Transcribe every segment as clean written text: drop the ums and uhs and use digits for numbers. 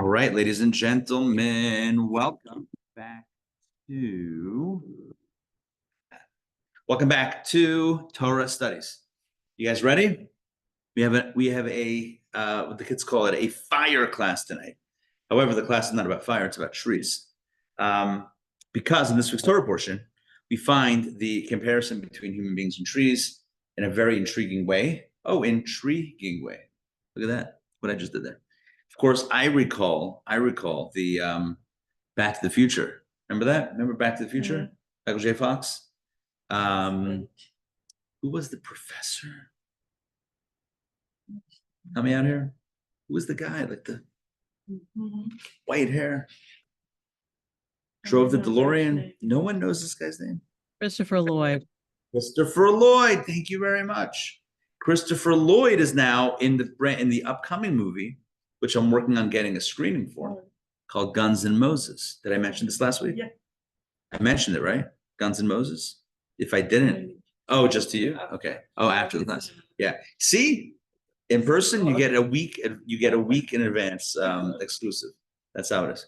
All right, ladies and gentlemen, welcome back to Torah Studies. You guys ready? We have a what the kids call it, a fire class tonight. However, the class is not about fire; it's about trees. Because in this week's Torah portion, we find the comparison between human beings and trees in a very intriguing way. Oh, intriguing way! Look at that! What I just did there. Of course, I recall the Back to the Future. Remember that? Remember Back to the Future? Mm-hmm. Michael J. Fox. Who was the professor? Help me out here. Who was the guy? Like the white hair. Drove the DeLorean. No one knows this guy's name. Christopher Lloyd. Christopher Lloyd. Thank you very much. Christopher Lloyd is now in the upcoming movie, which I'm working on getting a screening for, called Guns N' Moses. Did I mention this last week? Yeah. I mentioned it, right? Guns N' Moses? If I didn't, just to you? Okay. Oh, after the class. Yeah. See? In person, you get a week in advance, exclusive. That's how it is.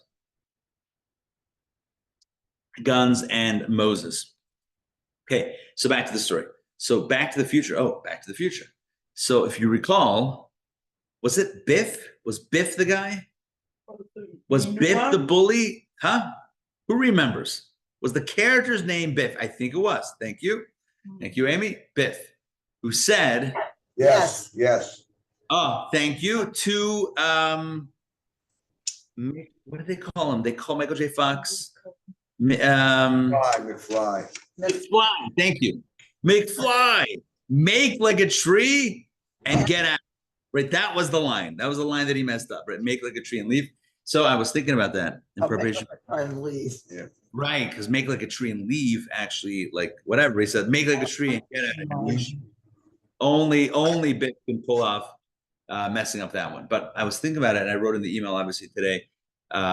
Guns and Moses. Okay, so back to the story. So Back to the Future. Oh, Back to the Future. So if you recall, was it Biff? Was Biff the guy? Was Biff the bully? Huh? Who remembers? Was the character's name Biff? I think it was. Thank you. Thank you, Amy. Biff, who said... Yes. Oh, thank you. To, what did they call him? They call Michael J. Fox... McFly. McFly. Thank you. McFly. Make like a tree and get out. Right. That was the line. That was the line that he messed up. Right. Make like a tree and leave. So I was thinking about that in preparation. And leave. Yeah. Right. Because make like a tree and leave actually, like whatever. He said, make like a tree and get out. Only Biff can pull off messing up that one. But I was thinking about it and I wrote in the email, obviously, today,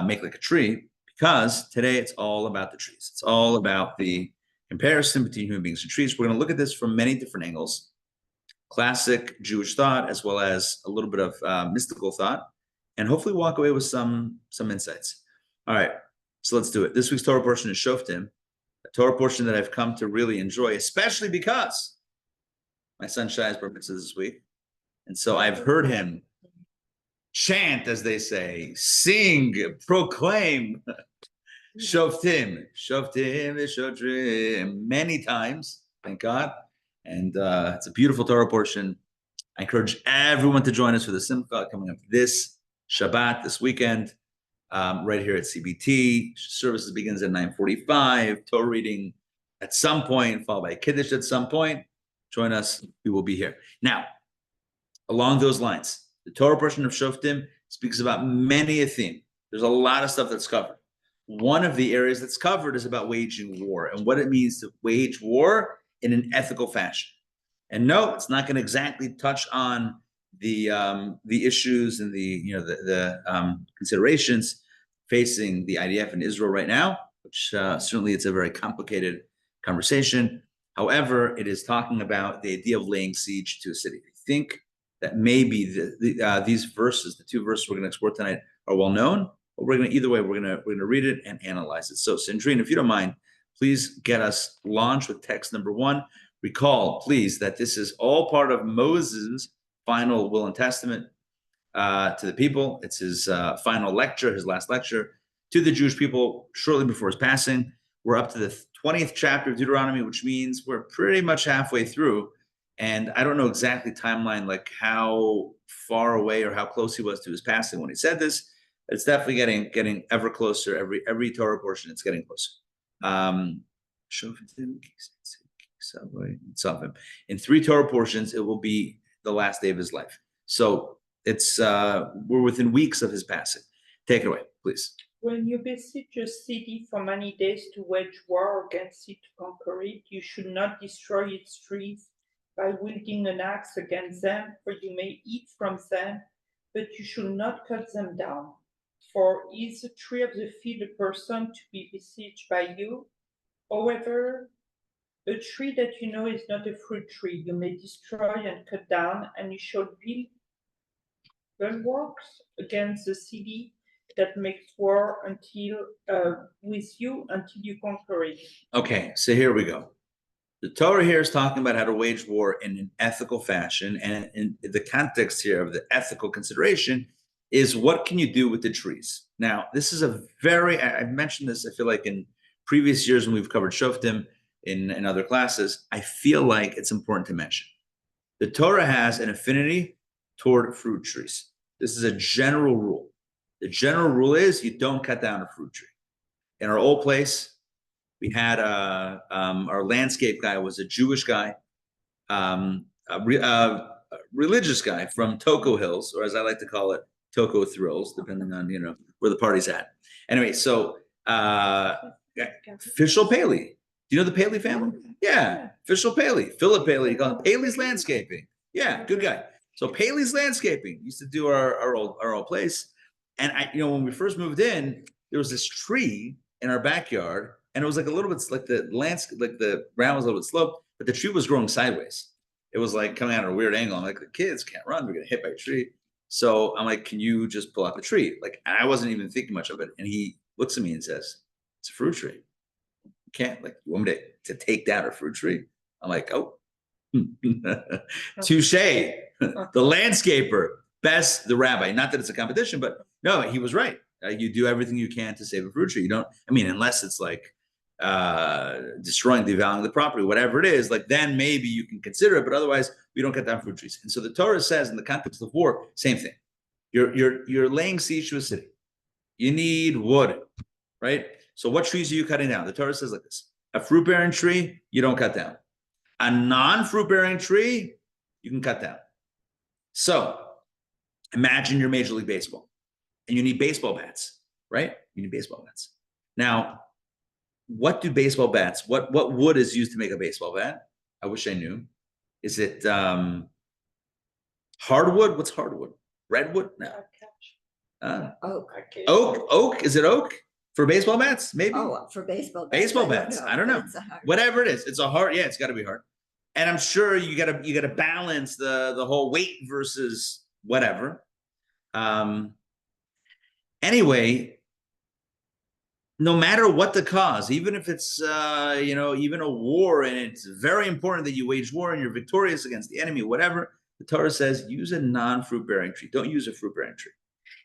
make like a tree. Because today it's all about the trees. It's all about the comparison between human beings and trees. We're going to look at this from many different angles. Classic Jewish thought, as well as a little bit of mystical thought, and hopefully walk away with some insights. All right, so let's do it. This week's Torah portion is Shoftim, a Torah portion that I've come to really enjoy, especially because my son Shai's bar mitzvah this week. And so I've heard him chant, as they say, sing, proclaim, Shoftim, many times, thank God. And it's a beautiful Torah portion. I encourage everyone to join us for the Simcha coming up this Shabbat, this weekend, right here at CBT. Services begins at 9:45. Torah reading at some point, followed by Kiddush at some point. Join us. We will be here. Now, along those lines, the Torah portion of Shoftim speaks about many a theme. There's a lot of stuff that's covered. One of the areas that's covered is about waging war and what it means to wage war in an ethical fashion. And no, it's not going to exactly touch on the issues and the considerations facing the IDF in Israel right now, which certainly it's a very complicated conversation. However, it is talking about the idea of laying siege to a city. I think that maybe these verses, the two verses we're going to explore tonight, are well known. But we're going to, either way, we're going to read it and analyze it. So, Sandrine, if you don't mind, please get us launched with text number 1. Recall, please, that this is all part of Moses' final will and testament to the people. It's his final lecture, his last lecture to the Jewish people shortly before his passing. We're up to the 20th chapter of Deuteronomy, which means we're pretty much halfway through. And I don't know exactly timeline, like how far away or how close he was to his passing when he said this. It's definitely getting ever closer. Every Torah portion, it's getting closer. In 3 Torah portions, it will be the last day of his life. So it's we're within weeks of his passing. Take it away, please. When you besiege a city for many days to wage war against it to conquer it, you should not destroy its trees by wielding an axe against them, for you may eat from them, but you should not cut them down. For is the tree of the field a person to be besieged by you? However, a tree that you know is not a fruit tree, you may destroy and cut down, and you shall build bulwarks against the city that makes war with you until you conquer it. Okay, so here we go. The Torah here is talking about how to wage war in an ethical fashion, and in the context here of the ethical consideration is what can you do with the trees? Now, this is I've mentioned this, I feel like in previous years when we've covered Shoftim in other classes, I feel like it's important to mention. The Torah has an affinity toward fruit trees. This is a general rule. The general rule is you don't cut down a fruit tree. In our old place, we had our landscape guy was a Jewish guy, a religious guy from Toko Hills, or as I like to call it, Toko Thrills, depending on where the party's at. Anyway, so Fishel Paley. Do you know the Paley family? Yeah, Fishel Paley, Philip Paley, called him Paley's Landscaping. Yeah, good guy. So Paley's Landscaping used to do our old place, and when we first moved in, there was this tree in our backyard. And it was like a little bit like the landscape, like the ground was a little bit sloped, but the tree was growing sideways. It was like coming out at a weird angle. I'm like, the kids can't run; they're gonna hit by a tree. So I'm like, can you just pull out the tree? Like, I wasn't even thinking much of it. And he looks at me and says, "It's a fruit tree. You can't you want me to take down a fruit tree?" I'm like, oh, touche. The landscaper, best the rabbi. Not that it's a competition, but no, he was right. You do everything you can to save a fruit tree. You don't. I mean, unless it's like destroying, devaluing the property, whatever it is, like then maybe you can consider it, but otherwise we don't cut down fruit trees. And so the Torah says in the context of war, same thing. You're laying siege to a city. You need wood, right? So what trees are you cutting down? The Torah says like this: a fruit-bearing tree, you don't cut down. A non-fruit-bearing tree, you can cut down. So imagine you're Major League Baseball and you need baseball bats, right? You need baseball bats. Now, what do baseball bats, what wood is used to make a baseball bat? I wish I knew. Is it hardwood? What's hardwood? Redwood? No. Oak. Is it oak for baseball bats? Maybe. Oh, for baseball bats. Baseball bats. I don't know. Whatever it is, it's a hard. Yeah, it's got to be hard. And I'm sure you gotta balance the whole weight versus whatever. Anyway, no matter what the cause, even if it's even a war, and it's very important that you wage war and you're victorious against the enemy, whatever, the Torah says use a non-fruit-bearing tree. Don't use a fruit-bearing tree.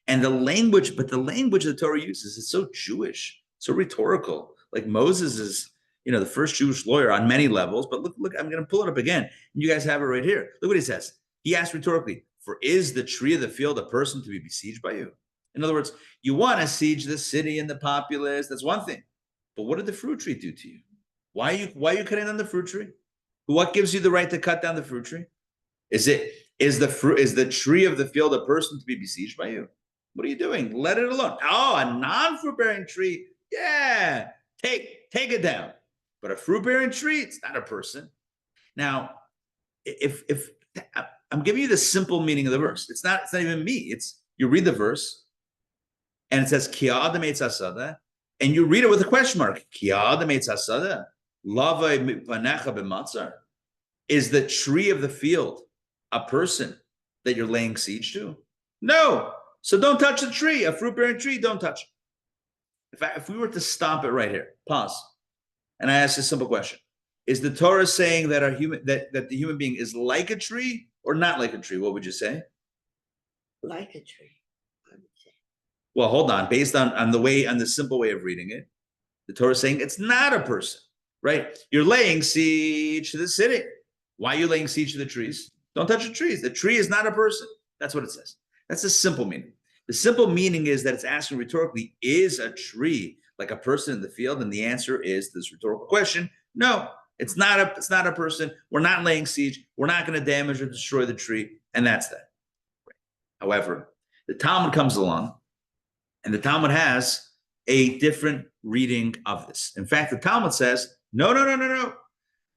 And the language the Torah uses is so Jewish, so rhetorical. Like Moses is, the first Jewish lawyer on many levels. But look, I'm going to pull it up again. And you guys have it right here. Look what he says. He asked rhetorically, "For is the tree of the field a person to be besieged by you?" In other words, you want to siege the city and the populace. That's one thing. But what did the fruit tree do to you? Why are you cutting down the fruit tree? What gives you the right to cut down the fruit tree? Is the tree of the field a person to be besieged by you? What are you doing? Let it alone. Oh, a non-fruit-bearing tree. Yeah, take it down. But a fruit-bearing tree, it's not a person. Now, if I'm giving you the simple meaning of the verse, it's not even me. It's you read the verse, and it says Ki ha'adam eitz hasada, and you read it with a question mark. Ki ha'adam eitz hasada, lavai mipanecha b'matzar. Is the tree of the field a person that you're laying siege to? No. So don't touch the tree. A fruit-bearing tree, don't touch it. If we were to stop it right here, pause, and I ask a simple question: is the Torah saying that the human being is like a tree or not like a tree? What would you say? Like a tree, I would say. Well, hold on. Based on the simple way of reading it, the Torah is saying it's not a person, right? You're laying siege to the city. Why are you laying siege to the trees? Don't touch the trees. The tree is not a person. That's what it says. That's the simple meaning. The simple meaning is that it's asking rhetorically, is a tree like a person in the field? And the answer is this rhetorical question: no, it's not a person. We're not laying siege. We're not going to damage or destroy the tree. And that's that. However, the Talmud comes along, and the Talmud has a different reading of this. In fact, the Talmud says, no.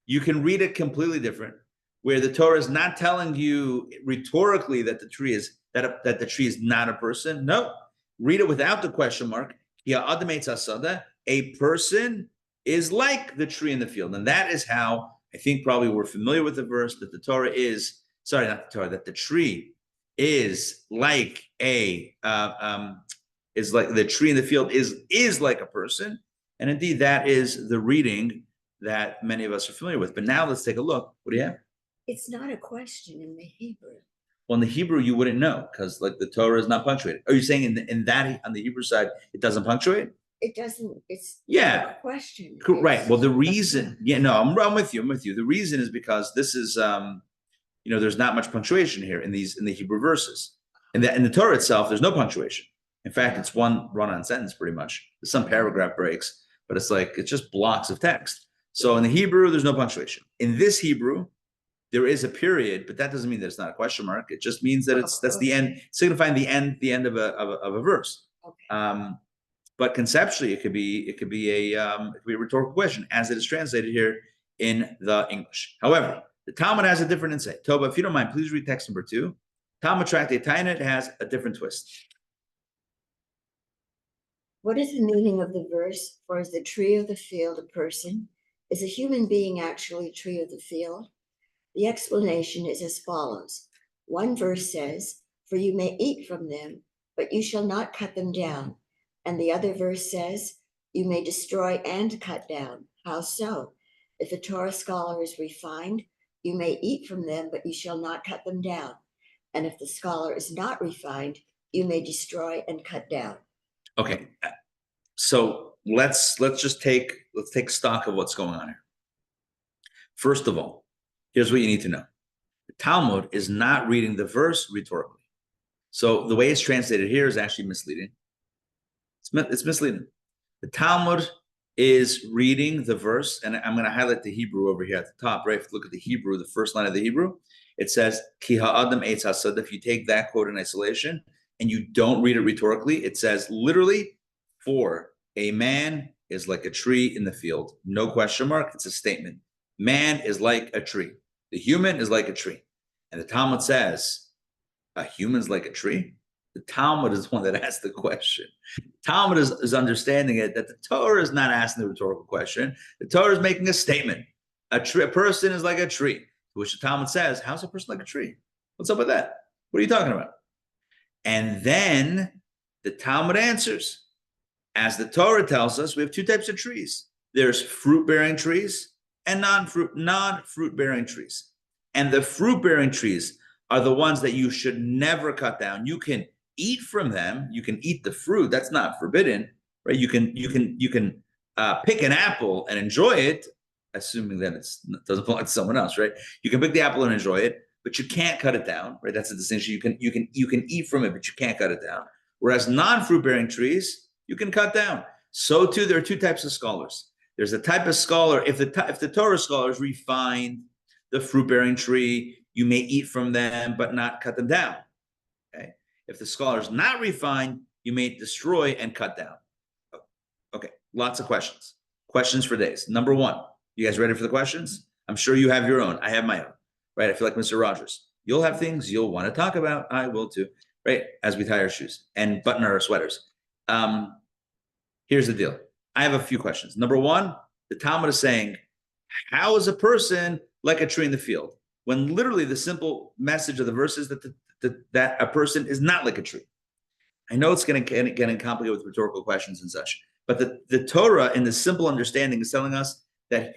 You can read it completely different, where the Torah is not telling you rhetorically that the tree is not a person. No, read it without the question mark. A person is like the tree in the field, and that is how I think probably we're familiar with the verse that that the tree is like a is like the tree in the field is like a person. And indeed, that is the reading that many of us are familiar with. But now let's take a look. What do you have? It's not a question in the Hebrew. Well, in the Hebrew, you wouldn't know because like the Torah is not punctuated. Are you saying in that on the Hebrew side, it doesn't punctuate? It doesn't, it's Yeah. not a question. Right. Well, the It's- reason, I'm with you. I'm with you. The reason is because this is, there's not much punctuation here in the Hebrew verses. In the Torah itself, there's no punctuation. In fact, it's one run-on sentence pretty much. There's some paragraph breaks, but it's just blocks of text. So in the Hebrew, there's no punctuation. In this Hebrew, there is a period, but that doesn't mean that it's not a question mark. It just means that that's the end, signifying the end of a verse. Okay. But conceptually, it could be a rhetorical question as it is translated here in the English. However, the Talmud has a different insight. Toba, if you don't mind, please read text number 2. Talmud Tractate Tainet has a different twist. What is the meaning of the verse? For is the tree of the field a person? Is a human being actually a tree of the field? The explanation is as follows. One verse says, for you may eat from them, but you shall not cut them down. And the other verse says, you may destroy and cut down. How so? If a Torah scholar is refined, you may eat from them, but you shall not cut them down. And if the scholar is not refined, you may destroy and cut down. Okay, so let's take stock of what's going on here. First of all, here's what you need to know. The Talmud is not reading the verse rhetorically. So the way it's translated here is actually misleading. It's misleading. The Talmud is reading the verse, and I'm going to highlight the Hebrew over here at the top, right? If you look at the Hebrew, the first line of the Hebrew, it says, Ki ha'adam eitz hasad. If you take that quote in isolation and you don't read it rhetorically, it says literally, for a man is like a tree in the field. No question mark. It's a statement. Man is like a tree. The human is like a tree. And the Talmud says, a human's like a tree? The Talmud is the one that asked the question. Talmud is understanding it that the Torah is not asking the rhetorical question. The Torah is making a statement. A person is like a tree. To which the Talmud says, how's a person like a tree? What's up with that? What are you talking about? And then the Talmud answers. As the Torah tells us, we have 2 types of trees. There's fruit-bearing trees and non-fruit-bearing trees. And the fruit-bearing trees are the ones that you should never cut down. You can eat from them. You can eat the fruit. That's not forbidden, right? You can pick an apple and enjoy it, assuming that it doesn't belong to someone else, right? You can pick the apple and enjoy it, but you can't cut it down, right? That's a distinction. You can eat from it, but you can't cut it down. Whereas non-fruit-bearing trees, you can cut down. So too, there are 2 types of scholars. There's a type of scholar, if the Torah scholars refine the fruit-bearing tree, you may eat from them, but not cut them down. Okay. If the scholar is not refined, you may destroy and cut down. Okay. Lots of questions. Questions for days. Number 1, you guys ready for the questions? I'm sure you have your own. I have my own, right? I feel like Mr. Rogers. You'll have things you'll want to talk about. I will too, right? As we tie our shoes and button our sweaters. Here's the deal. I have a few questions. Number 1, the Talmud is saying, how is a person like a tree in the field? When literally the simple message of the verse is that a person is not like a tree. I know it's going to get complicated with rhetorical questions and such, but the Torah in the simple understanding is telling us that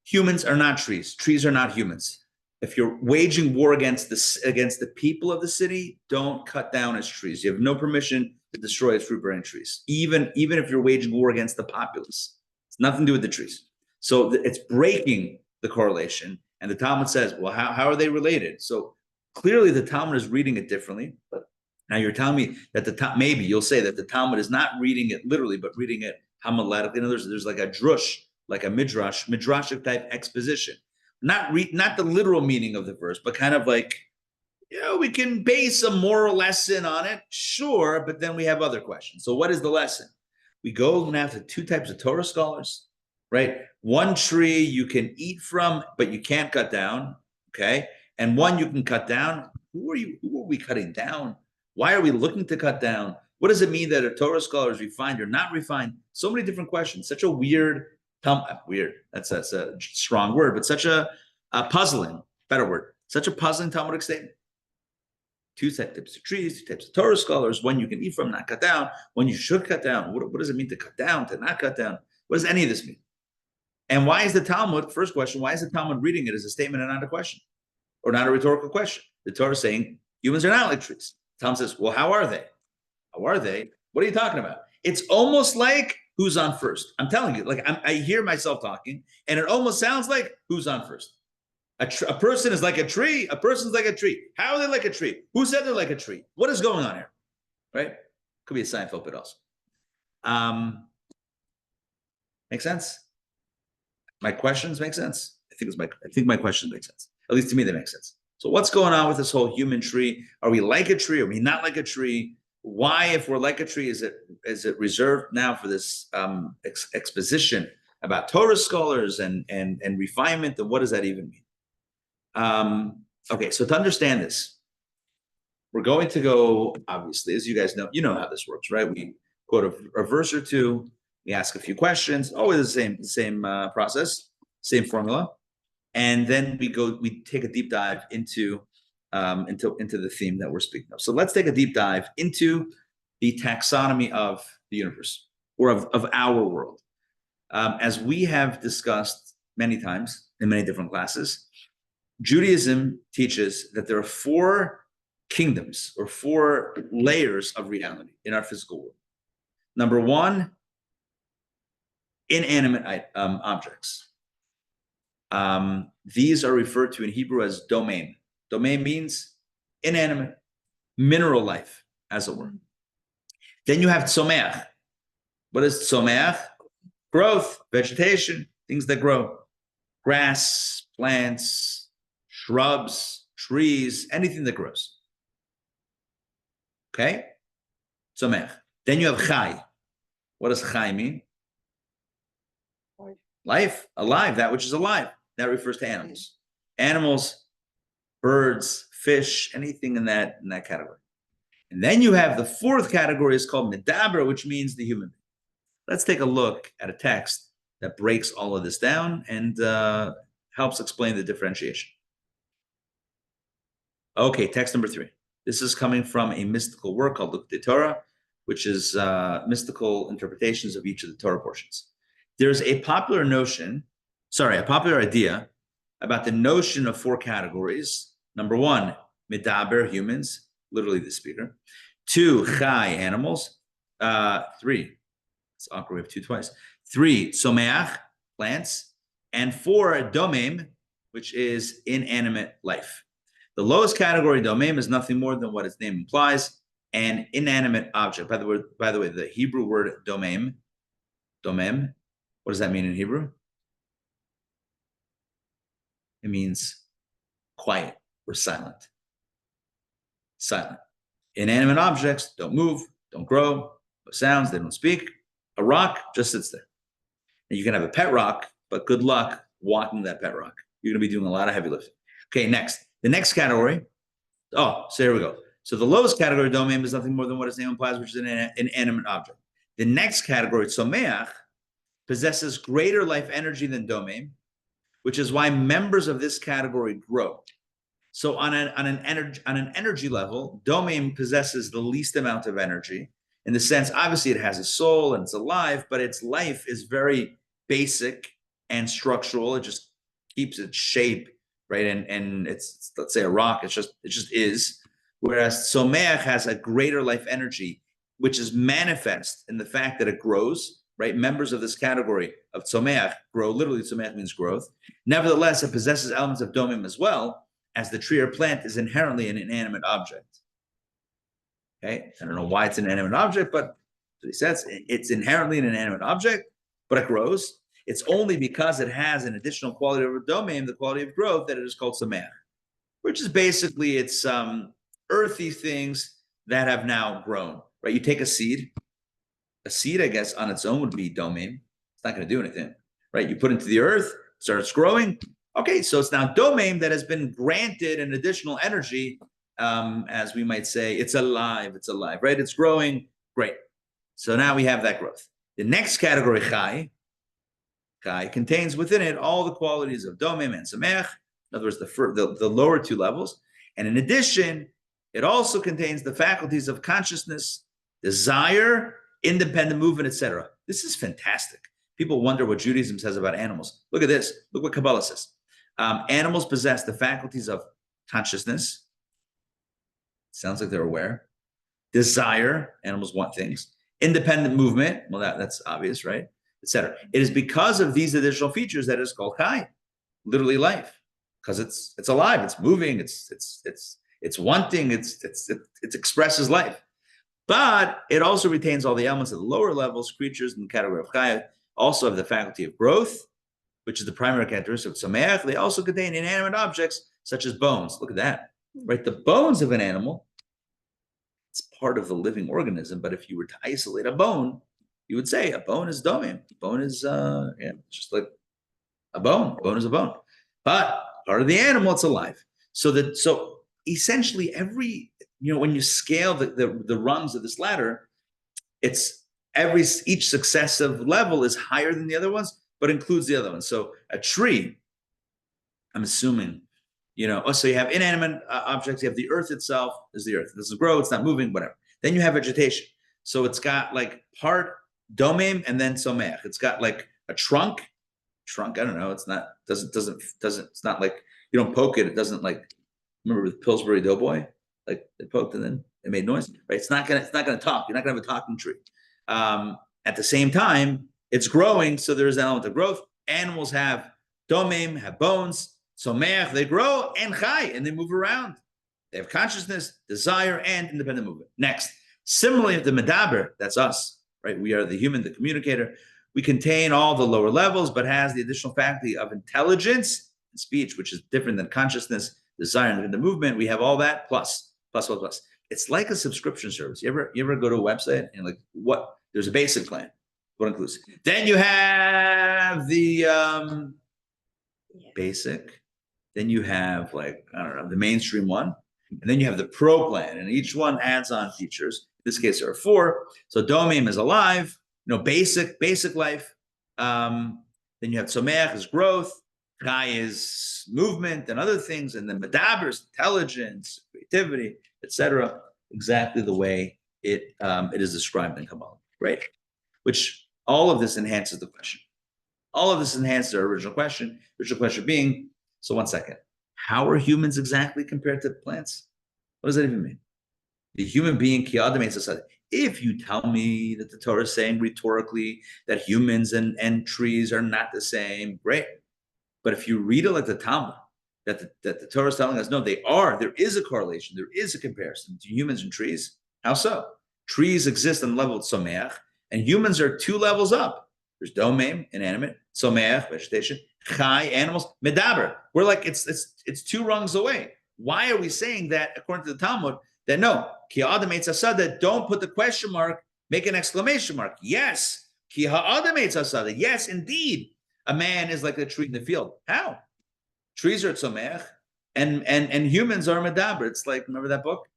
humans are not trees. Trees are not humans. If you're waging war against the people of the city, don't cut down its trees. You have no permission to destroy its fruit-bearing trees, even if you're waging war against the populace. It's nothing to do with the trees. So it's breaking the correlation. And the Talmud says, well, how are they related? So clearly the Talmud is reading it differently. But now you're telling me that maybe you'll say that the Talmud is not reading it literally, but reading it homiletically. In other words, there's like a drush, like a midrashic type exposition. Not the literal meaning of the verse, but kind of like, we can base a moral lesson on it, sure, but then we have other questions. So what is the lesson? We go now to 2 types of Torah scholars, right? One tree you can eat from, but you can't cut down, okay? And one you can cut down. Who are we cutting down? Why are we looking to cut down? What does it mean that a Torah scholar is refined or not refined? So many different questions. Such a weird, that's a strong word, but such a puzzling, better word, such a puzzling Talmudic statement. two types of trees, two types of Torah scholars, one you can eat from, not cut down, one you should cut down. What does it mean to cut down, to not cut down? What does any of this mean? And why is the Talmud, first question, why is the Talmud reading it as a statement and not a question? Or not a rhetorical question? The Torah is saying humans are not like trees. The Talmud says, well, how are they? How are they? What are you talking about? It's almost like who's on first. I'm telling you, like I hear myself talking, and it almost sounds like who's on first. A person is like a tree. A person's like a tree. How are they like a tree? Who said they're like a tree? What is going on here? Right? Could be a Seinfeld bit also. Make sense? My questions make sense. I think my questions make sense. At least to me, they make sense. So what's going on with this whole human tree? Are we like a tree? Are we not like a tree? Why, if we're like a tree, is it reserved now for this exposition about Torah scholars and refinement? And what does that even mean? Okay, so to understand this, we're going to go, obviously, as you guys know, you know how this works, right? We quote a verse or two, we ask a few questions, always the same process, same formula, and then we take a deep dive into the theme that we're speaking of. So let's take a deep dive into the taxonomy of the universe, or of our world. As we have discussed many times in many different classes, Judaism teaches that there are 4 kingdoms or 4 layers of reality in our physical world. Number 1, inanimate objects. These are referred to in Hebrew as domain. Domain means inanimate, mineral life, as it were. Then you have tzomeach. What is tzomeach? Growth, vegetation, things that grow. Grass, plants, shrubs, trees, anything that grows. Okay? Tzomeach. Then you have chai. What does chai mean? Life, alive, that which is alive. That refers to animals. Animals, birds, fish, anything in that category. And then you have the 4th category is called medaber, which means the human being. Let's take a look at a text that breaks all of this down and helps explain the differentiation. Okay, text number 3. This is coming from a mystical work called Likutei Torah, which is mystical interpretations of each of the Torah portions. There's a popular idea about the notion of 4 categories. Number 1, medaber, humans, literally the speaker. 2, chai, animals. 3, it's awkward, we have 2 twice. 3, tzomeach, plants. And 4, domem, which is inanimate life. The lowest category, domem, is nothing more than what its name implies, an inanimate object. By the way, the Hebrew word domem, what does that mean in Hebrew? It means quiet or silent. Silent. Inanimate objects don't move, don't grow, no sounds, they don't speak. A rock just sits there. And you can have a pet rock, but good luck walking that pet rock. You're going to be doing a lot of heavy lifting. Okay, next. The next category. So here we go. So the lowest category, domain, is nothing more than what its name implies, which is an inanimate object. The next category, tzomeach, possesses greater life energy than domain, which is why members of this category grow. So on an energy level, domain possesses the least amount of energy, in the sense, obviously it has a soul and it's alive, but its life is very basic and structural. It just keeps its shape, right? And it's, let's say, a rock. It just is. Whereas tzomeach has a greater life energy, which is manifest in the fact that it grows, right? Members of this category of tzomeach grow. Literally, tzomeach means growth. Nevertheless, it possesses elements of domim as well, as the tree or plant is inherently an inanimate object. Okay, I don't know why it's an inanimate object, but he says it's inherently an inanimate object, but it grows. It's only because it has an additional quality of a domain, the quality of growth, that it is called tzomeach, which is basically it's earthy things that have now grown. Right? You take a seed. A seed, I guess, on its own would be domain. It's not going to do anything, right? You put it into the earth, starts growing. Okay, so it's now domain that has been granted an additional energy. As we might say, it's alive, right? It's growing, great. So now we have that growth. The next category, chai, contains within it all the qualities of domim and tzomeach. In other words, the lower 2 levels. And in addition, It also contains the faculties of consciousness, desire, independent movement, etc. This is fantastic. People wonder what Judaism says about animals. Look at this. Look what Kabbalah says. Animals possess the faculties of consciousness. Sounds like they're aware. Desire. Animals want things. Independent movement. Well, that's obvious, right? Etc. It is because of these additional features that it's called chai, literally life, because it's alive, it's moving, it's wanting, it expresses life. But it also retains all the elements of the lower levels. Creatures in the category of chai also have the faculty of growth, which is the primary characteristic of Sameach. They also contain inanimate objects such as bones. Look at that, right? The bones of an animal, it's part of the living organism. But if you were to isolate a bone, you would say a bone is domim. Bone is just like a bone. Bone is a bone. But part of the animal, it's alive. So essentially every, when you scale the rungs of this ladder, each successive level is higher than the other ones, but includes the other ones. So a tree, I'm assuming, so you have inanimate objects, you have the earth itself, is the earth. It doesn't grow, it's not moving, whatever. Then you have vegetation. So it's got like part domim and then someach. It's got like a trunk, I don't know, it's not like, you don't poke it, it doesn't, like, remember with Pillsbury Doughboy, like they poked and then it made noise, right? It's not gonna talk. You're not gonna have a talking tree. At the same time, it's growing, so there's an element of growth. Animals have domim, have bones, someach, they grow, and chai, and they move around. They have consciousness, desire, and independent movement. Next, similarly, the medaber, that's us, right? We are the human, the communicator. We contain all the lower levels, but has the additional faculty of intelligence and speech, which is different than consciousness, desire, and the movement. We have all that plus. It's like a subscription service. You ever go to a website and like there's a basic plan, what includes. Then you have the basic. Then you have the mainstream one, and then you have the pro plan, and each one adds on features. In this case, there are 4. So domim is alive, basic life. Then you have someach is growth. Chai is movement and other things, and then medaber is intelligence, creativity, etc. Exactly the way it is described in Kabbalah. Great. Which all of this enhances the question. All of this enhances our original question. Original question being, so one second, how are humans exactly compared to plants? What does that even mean? The human being, ki adam etz hasada. If you tell me that the Torah is saying rhetorically that humans and trees are not the same, great. But if you read it like the Talmud, that the Torah is telling us, no, they are. There is a correlation. There is a comparison to humans and trees. How so? Trees exist on the level of someach, and humans are 2 levels up. There's domim, inanimate, someach, vegetation, chai, animals, medaber. We're like, it's 2 rungs away. Why are we saying that, according to the Talmud, that no, ki adam etz hasada, don't put the question mark, make an exclamation mark. Yes, ki ha'adam etz hasada. Yes, indeed. A man is like a tree in the field. How? Trees are tzomech, and humans are medaber. It's like, remember that book?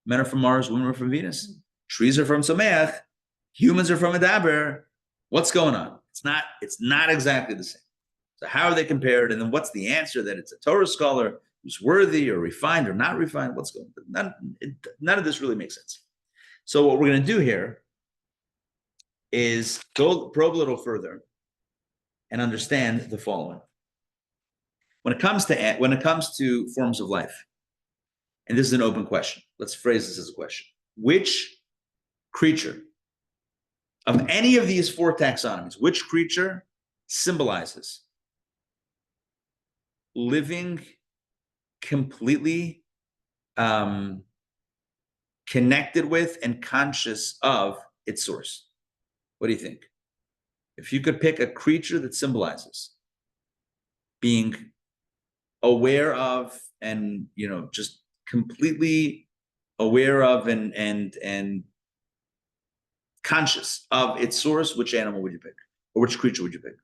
Men are from Mars, women are from Venus. Trees are from tzomech, humans are from medaber. What's going on? It's not exactly the same. So how are they compared? And then what's the answer? That it's a Torah scholar who's worthy or refined or not refined? What's going on? None of this really makes sense. So what we're going to do here is probe a little further and understand the following. When it comes to forms of life, and this is an open question, let's phrase this as a question. Which creature of any of these 4 taxonomies, which creature symbolizes living completely connected with and conscious of its source? What do you think? If you could pick a creature that symbolizes being aware of and just completely aware of and conscious of its source, which animal would you pick? Or which creature would you pick?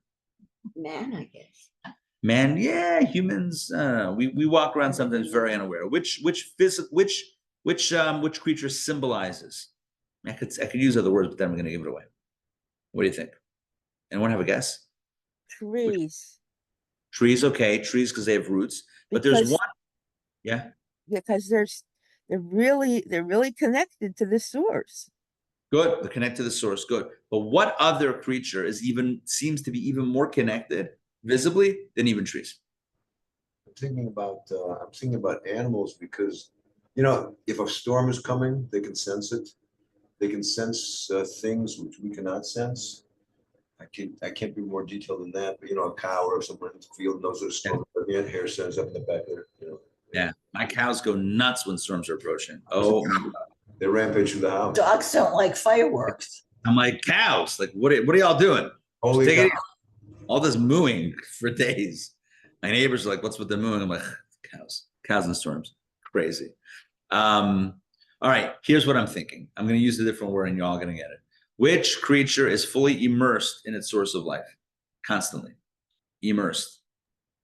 Man, I guess. Man, yeah, humans. We walk around sometimes very unaware. Which creature symbolizes? I could use other words, but then I'm going to give it away. What do you think? Anyone have a guess? Trees. Trees, okay. Trees because they have roots. But there's one. Yeah. Because They're really connected to the source. Good. They're connected to the source. Good. But what other creature seems to be even more connected visibly than even trees? I'm thinking about animals because, you know, if a storm is coming, they can sense it. They can sense things which we cannot sense. I can't be more detailed than that, but you know, a cow or someone in the field knows there's a storm. The ant hair stands up in the back there, you know. Yeah. My cows go nuts when storms are approaching. Oh, They rampage through the house. Dogs don't like fireworks. I'm like, cows, like, what are y'all doing? Holy Take it cow. easy. All this mooing for days. My neighbors are like, what's with the mooing? I'm like, cows and storms. Crazy. All right, here's what I'm thinking. I'm going to use a different word and you're all going to get it. Which creature is fully immersed in its source of life? Constantly. Immersed.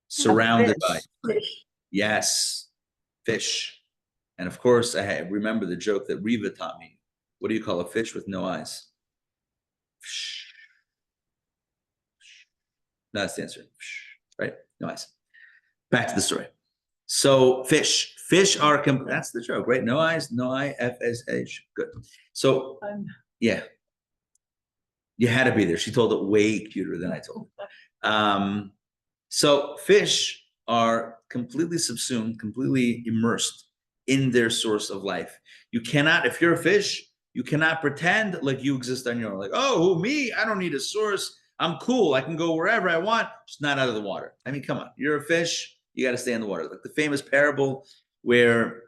Surrounded by. Fish. Yes. Fish. And of course, I remember the joke that Riva taught me. What do you call a fish with no eyes? That's the answer. Right? No eyes. Back to the story. So fish are, that's the joke, right? No eyes, no eye, FSH. Good. So yeah, you had to be there. She told it way cuter than I told it. So fish are completely subsumed, completely immersed in their source of life. You cannot, if you're a fish, you cannot pretend like you exist on your own. Like, oh, me? I don't need a source. I'm cool. I can go wherever I want, just not out of the water. I mean, come on. You're a fish. You got to stay in the water. Like the famous parable where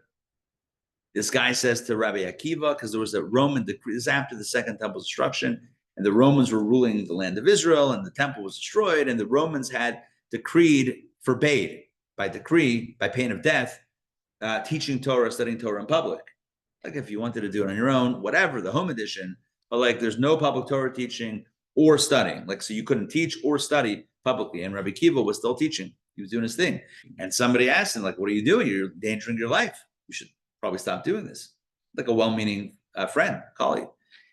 this guy says to Rabbi Akiva, because there was a Roman decree, this is after the Second Temple destruction, and the Romans were ruling the land of Israel, and the temple was destroyed, and the Romans had forbade by decree, by pain of death, teaching Torah, studying Torah in public. Like if you wanted to do it on your own, whatever, the home edition, but like there's no public Torah teaching or studying. Like, so you couldn't teach or study publicly. And Rabbi Akiva was still teaching. He was doing his thing. And somebody asked him, like, what are you doing? You're endangering your life. You should probably stop doing this. Like a well-meaning friend, colleague.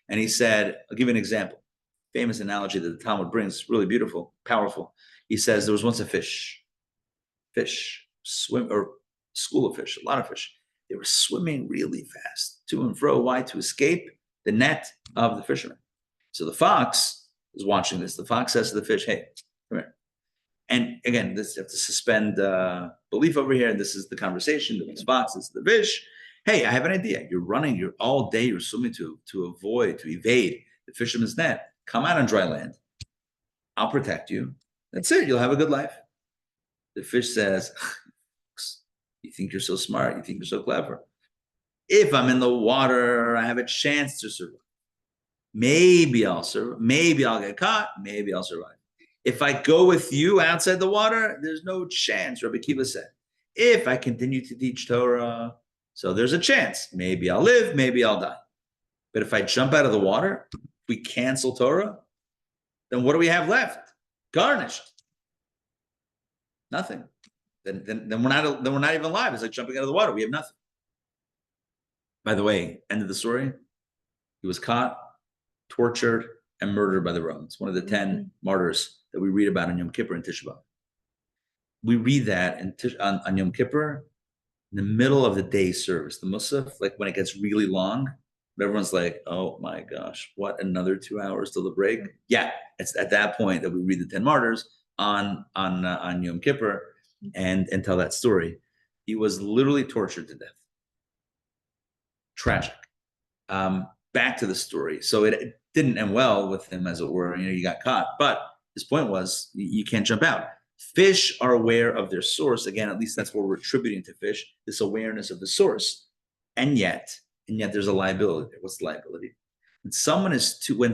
And he said, I'll give you an example. Famous analogy that the Talmud brings, really beautiful, powerful. He says, there was once a fish, swim, or school of fish, a lot of fish. They were swimming really fast, to and fro. Why? To escape the net of the fisherman. So the fox is watching this. The fox says to the fish, hey, come here. And again, this you have to suspend belief over here. This is the conversation. The fox, this is the fish. Hey, I have an idea. You're running, you're all day, you're swimming to evade the fisherman's net. Come out on dry land. I'll protect you. That's it. You'll have a good life. The fish says, you think you're so smart. You think you're so clever. If I'm in the water, I have a chance to survive. Maybe I'll survive. Maybe I'll get caught. Maybe I'll survive. If I go with you outside the water, there's no chance, Rabbi Akiva said. If I continue to teach Torah, so there's a chance. Maybe I'll live, maybe I'll die. But if I jump out of the water, we cancel Torah, then what do we have left? Garnished. Nothing. Then we're not even alive. It's like jumping out of the water. We have nothing. By the way, end of the story. He was caught, tortured, and murdered by the Romans. One of the 10 martyrs that we read about on Yom Kippur and Tisha B'Av. We read that on Yom Kippur in the middle of the day service, the Musaf, like when it gets really long, everyone's like, oh my gosh, what, another 2 hours till the break? Yeah, it's at that point that we read the 10 martyrs on Yom Kippur and tell that story. He was literally tortured to death. Tragic. Back to the story. So it didn't end well with him, as it were. You know, he got caught. But his point was, you can't jump out. Fish are aware of their source. Again, at least that's what we're attributing to fish, this awareness of the source. And yet there's a liability there. What's the liability? When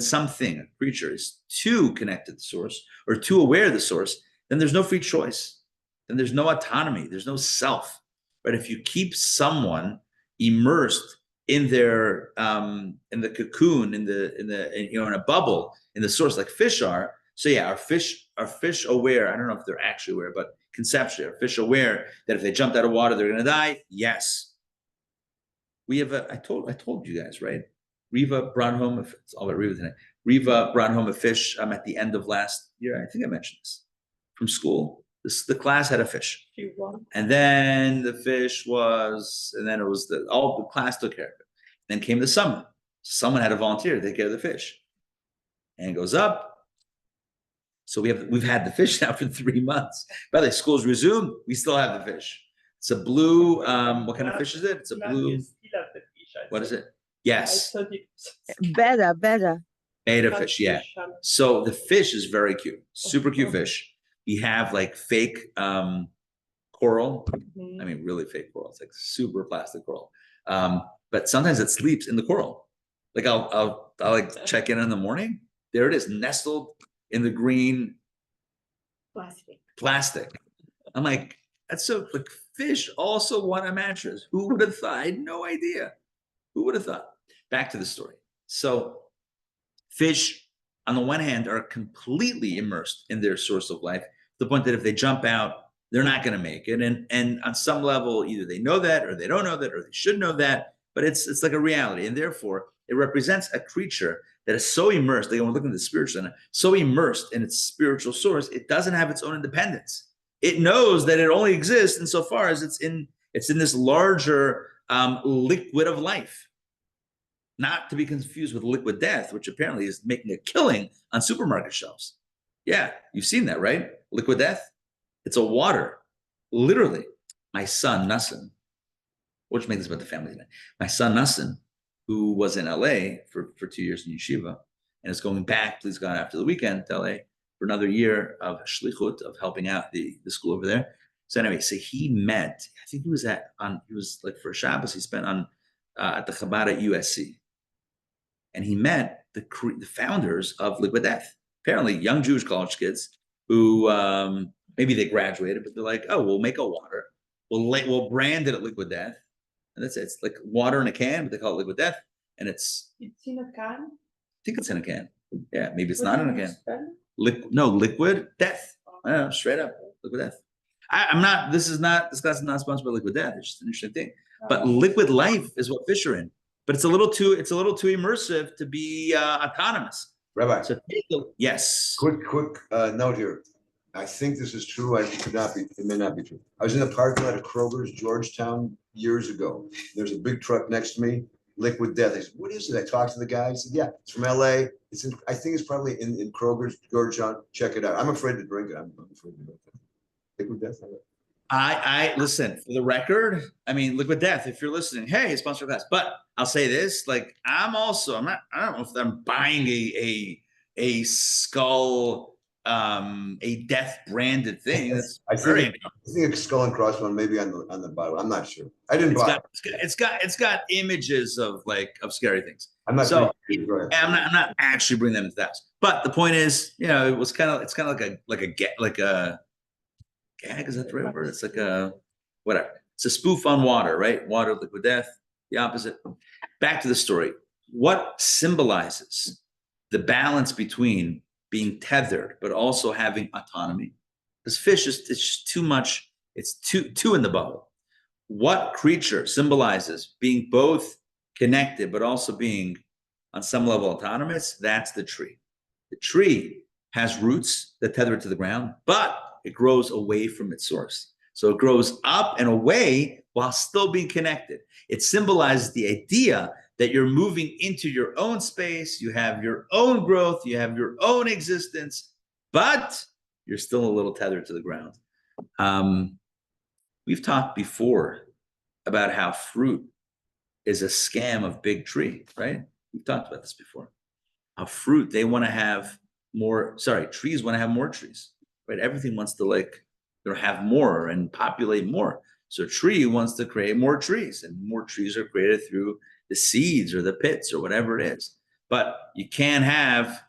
something, a creature, is too connected to the source or too aware of the source, then there's no free choice. Then there's no autonomy. There's no self. But if you keep someone immersed in their in the cocoon, in a bubble, in the source, like fish are. So yeah, are fish aware? I don't know if they're actually aware, but conceptually, are fish aware that if they jumped out of water, they're going to die? Yes. We have I told you guys, right? Riva brought home it's all about Riva tonight. Riva brought home a fish at the end of last year. I think I mentioned this from school. the class had a fish. She won. And then the fish was, and then it was all the class took care of it. Then came the summer. Someone had to volunteer to take care of the fish. And it goes up. So we've had the fish now for 3 months. By the way, school's resumed. We still have the fish. It's a blue. What kind of fish is it? It's a blue. You still have the fish, I What is thought. it? Yes, I thought it was Better. betta fish. Yeah. catfish. So the fish is very cute, super cute fish. We have like fake coral. Mhm. I mean, really fake coral. It's like super plastic coral. But sometimes it sleeps in the coral. Like I'll like check in the morning. There it is, nestled in the green plastic. I'm like, that's so like fish also want a mattress. Who would have thought? I had no idea. Who would have thought? Back to the story. So fish, on the one hand, are completely immersed in their source of life, to the point that if they jump out, they're not going to make it. And on some level, either they know that, or they don't know that, or they should know that. But it's like a reality, and therefore it represents a creature that is so immersed. They want to look into the spiritual center, so immersed in its spiritual source, it doesn't have its own independence. It knows that it only exists insofar as it's in this larger liquid of life. Not to be confused with liquid death, which apparently is making a killing on supermarket shelves. Yeah, you've seen that, right? Liquid death. It's a water, literally. My son Nassim, which makes about the family tonight. My son Nassim, who was in LA for 2 years in yeshiva, and is going back, please God, after the weekend to LA for another year of shlichut, of helping out the school over there. So anyway, so he met, I think he was like for Shabbos, he spent on at the Chabad at USC. And he met the founders of Liquid Death. Apparently young Jewish college kids who maybe they graduated, but they're like, oh, we'll make a water. We'll brand it at Liquid Death. And that's it. It's like water in a can, but they call it Liquid Death. And it's in a can? I think it's in a can. Yeah, maybe it's What not in do a you can. spell? Liquid Death. I don't know, straight up, Liquid Death. This class is not sponsored by Liquid Death. It's just an interesting thing. But liquid life is what fish are in. But it's a little too immersive to be autonomous. Rabbi, So yes. quick note here. I think this is true. It may not be true. I was in the parking lot of Kroger's, Georgetown, years ago. There's a big truck next to me, Liquid Death. I said, what is it? I talked to the guy. He said, yeah, it's from LA. I think it's probably in Kroger's, Georgetown. Check it out. I'm afraid to drink it. I'm afraid to drink it. Liquid Death. I listen, for the record, I mean, Liquid Death, if you're listening, hey, sponsor class. But I'll say this, like I don't know if I'm buying a skull, a death branded thing. That's I think it's skull and crossbones maybe on the bottle. I'm not sure. I didn't buy it. It's got images of scary things. I'm not so sure. I'm not actually bringing them into the house. But the point is, it's kind of like a gag, is that the right word? It's like a whatever. It's a spoof on water, right? Water, Liquid Death, the opposite. Back to the story. What symbolizes the balance between being tethered but also having autonomy? Because fish it's just too much. It's too in the bubble. What creature symbolizes being both connected but also being on some level autonomous? That's the tree. The tree has roots that tether it to the ground, but it grows away from its source. So it grows up and away while still being connected. It symbolizes the idea that you're moving into your own space, you have your own growth, you have your own existence, but you're still a little tethered to the ground. We've talked before about how fruit is a scam of big tree, right? We've talked about this before. How fruit, trees want to have more trees. Right, everything wants to have more and populate more. So a tree wants to create more trees, and more trees are created through the seeds or the pits or whatever it is. But you can't have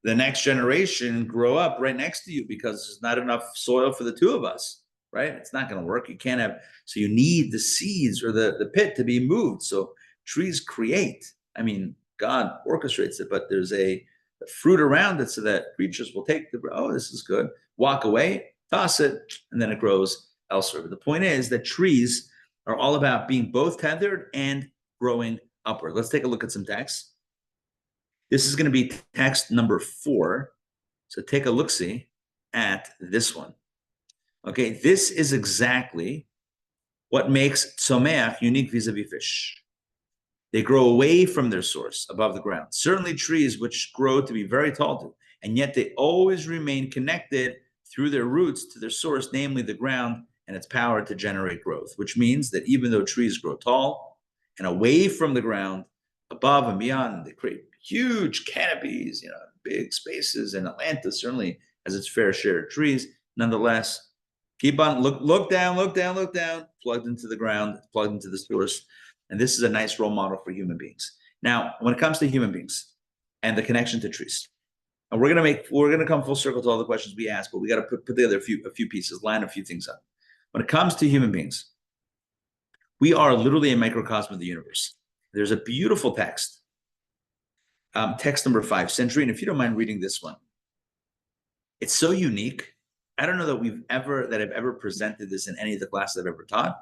the next generation grow up right next to you because there's not enough soil for the two of us, right? It's not going to work. You can't have, so you need the seeds or the pit to be moved. So trees create. I mean, God orchestrates it, but there's a fruit around it so that creatures will take this is good, walk away, toss it, and then it grows elsewhere. But the point is that trees are all about being both tethered and growing upward. Let's take a look at some text. This is going to be text number 4. So take a look-see at this one. Okay, this is exactly what makes tzomeach unique vis-a-vis fish. They grow away from their source, above the ground. Certainly trees which grow to be very tall do, and yet they always remain connected through their roots to their source, namely the ground and its power to generate growth, which means that even though trees grow tall and away from the ground, above and beyond, they create huge canopies, big spaces, and Atlanta certainly has its fair share of trees. Nonetheless, keep on, look down, plugged into the ground, plugged into the source. And this is a nice role model for human beings. Now, when it comes to human beings and the connection to trees, and we're gonna come full circle to all the questions we asked, but we got to put together a few pieces, line a few things up. When it comes to human beings, we are literally a microcosm of the universe. There's a beautiful text, text number 5, Century, and if you don't mind reading this one, it's so unique. I don't know that I've ever presented this in any of the classes I've ever taught.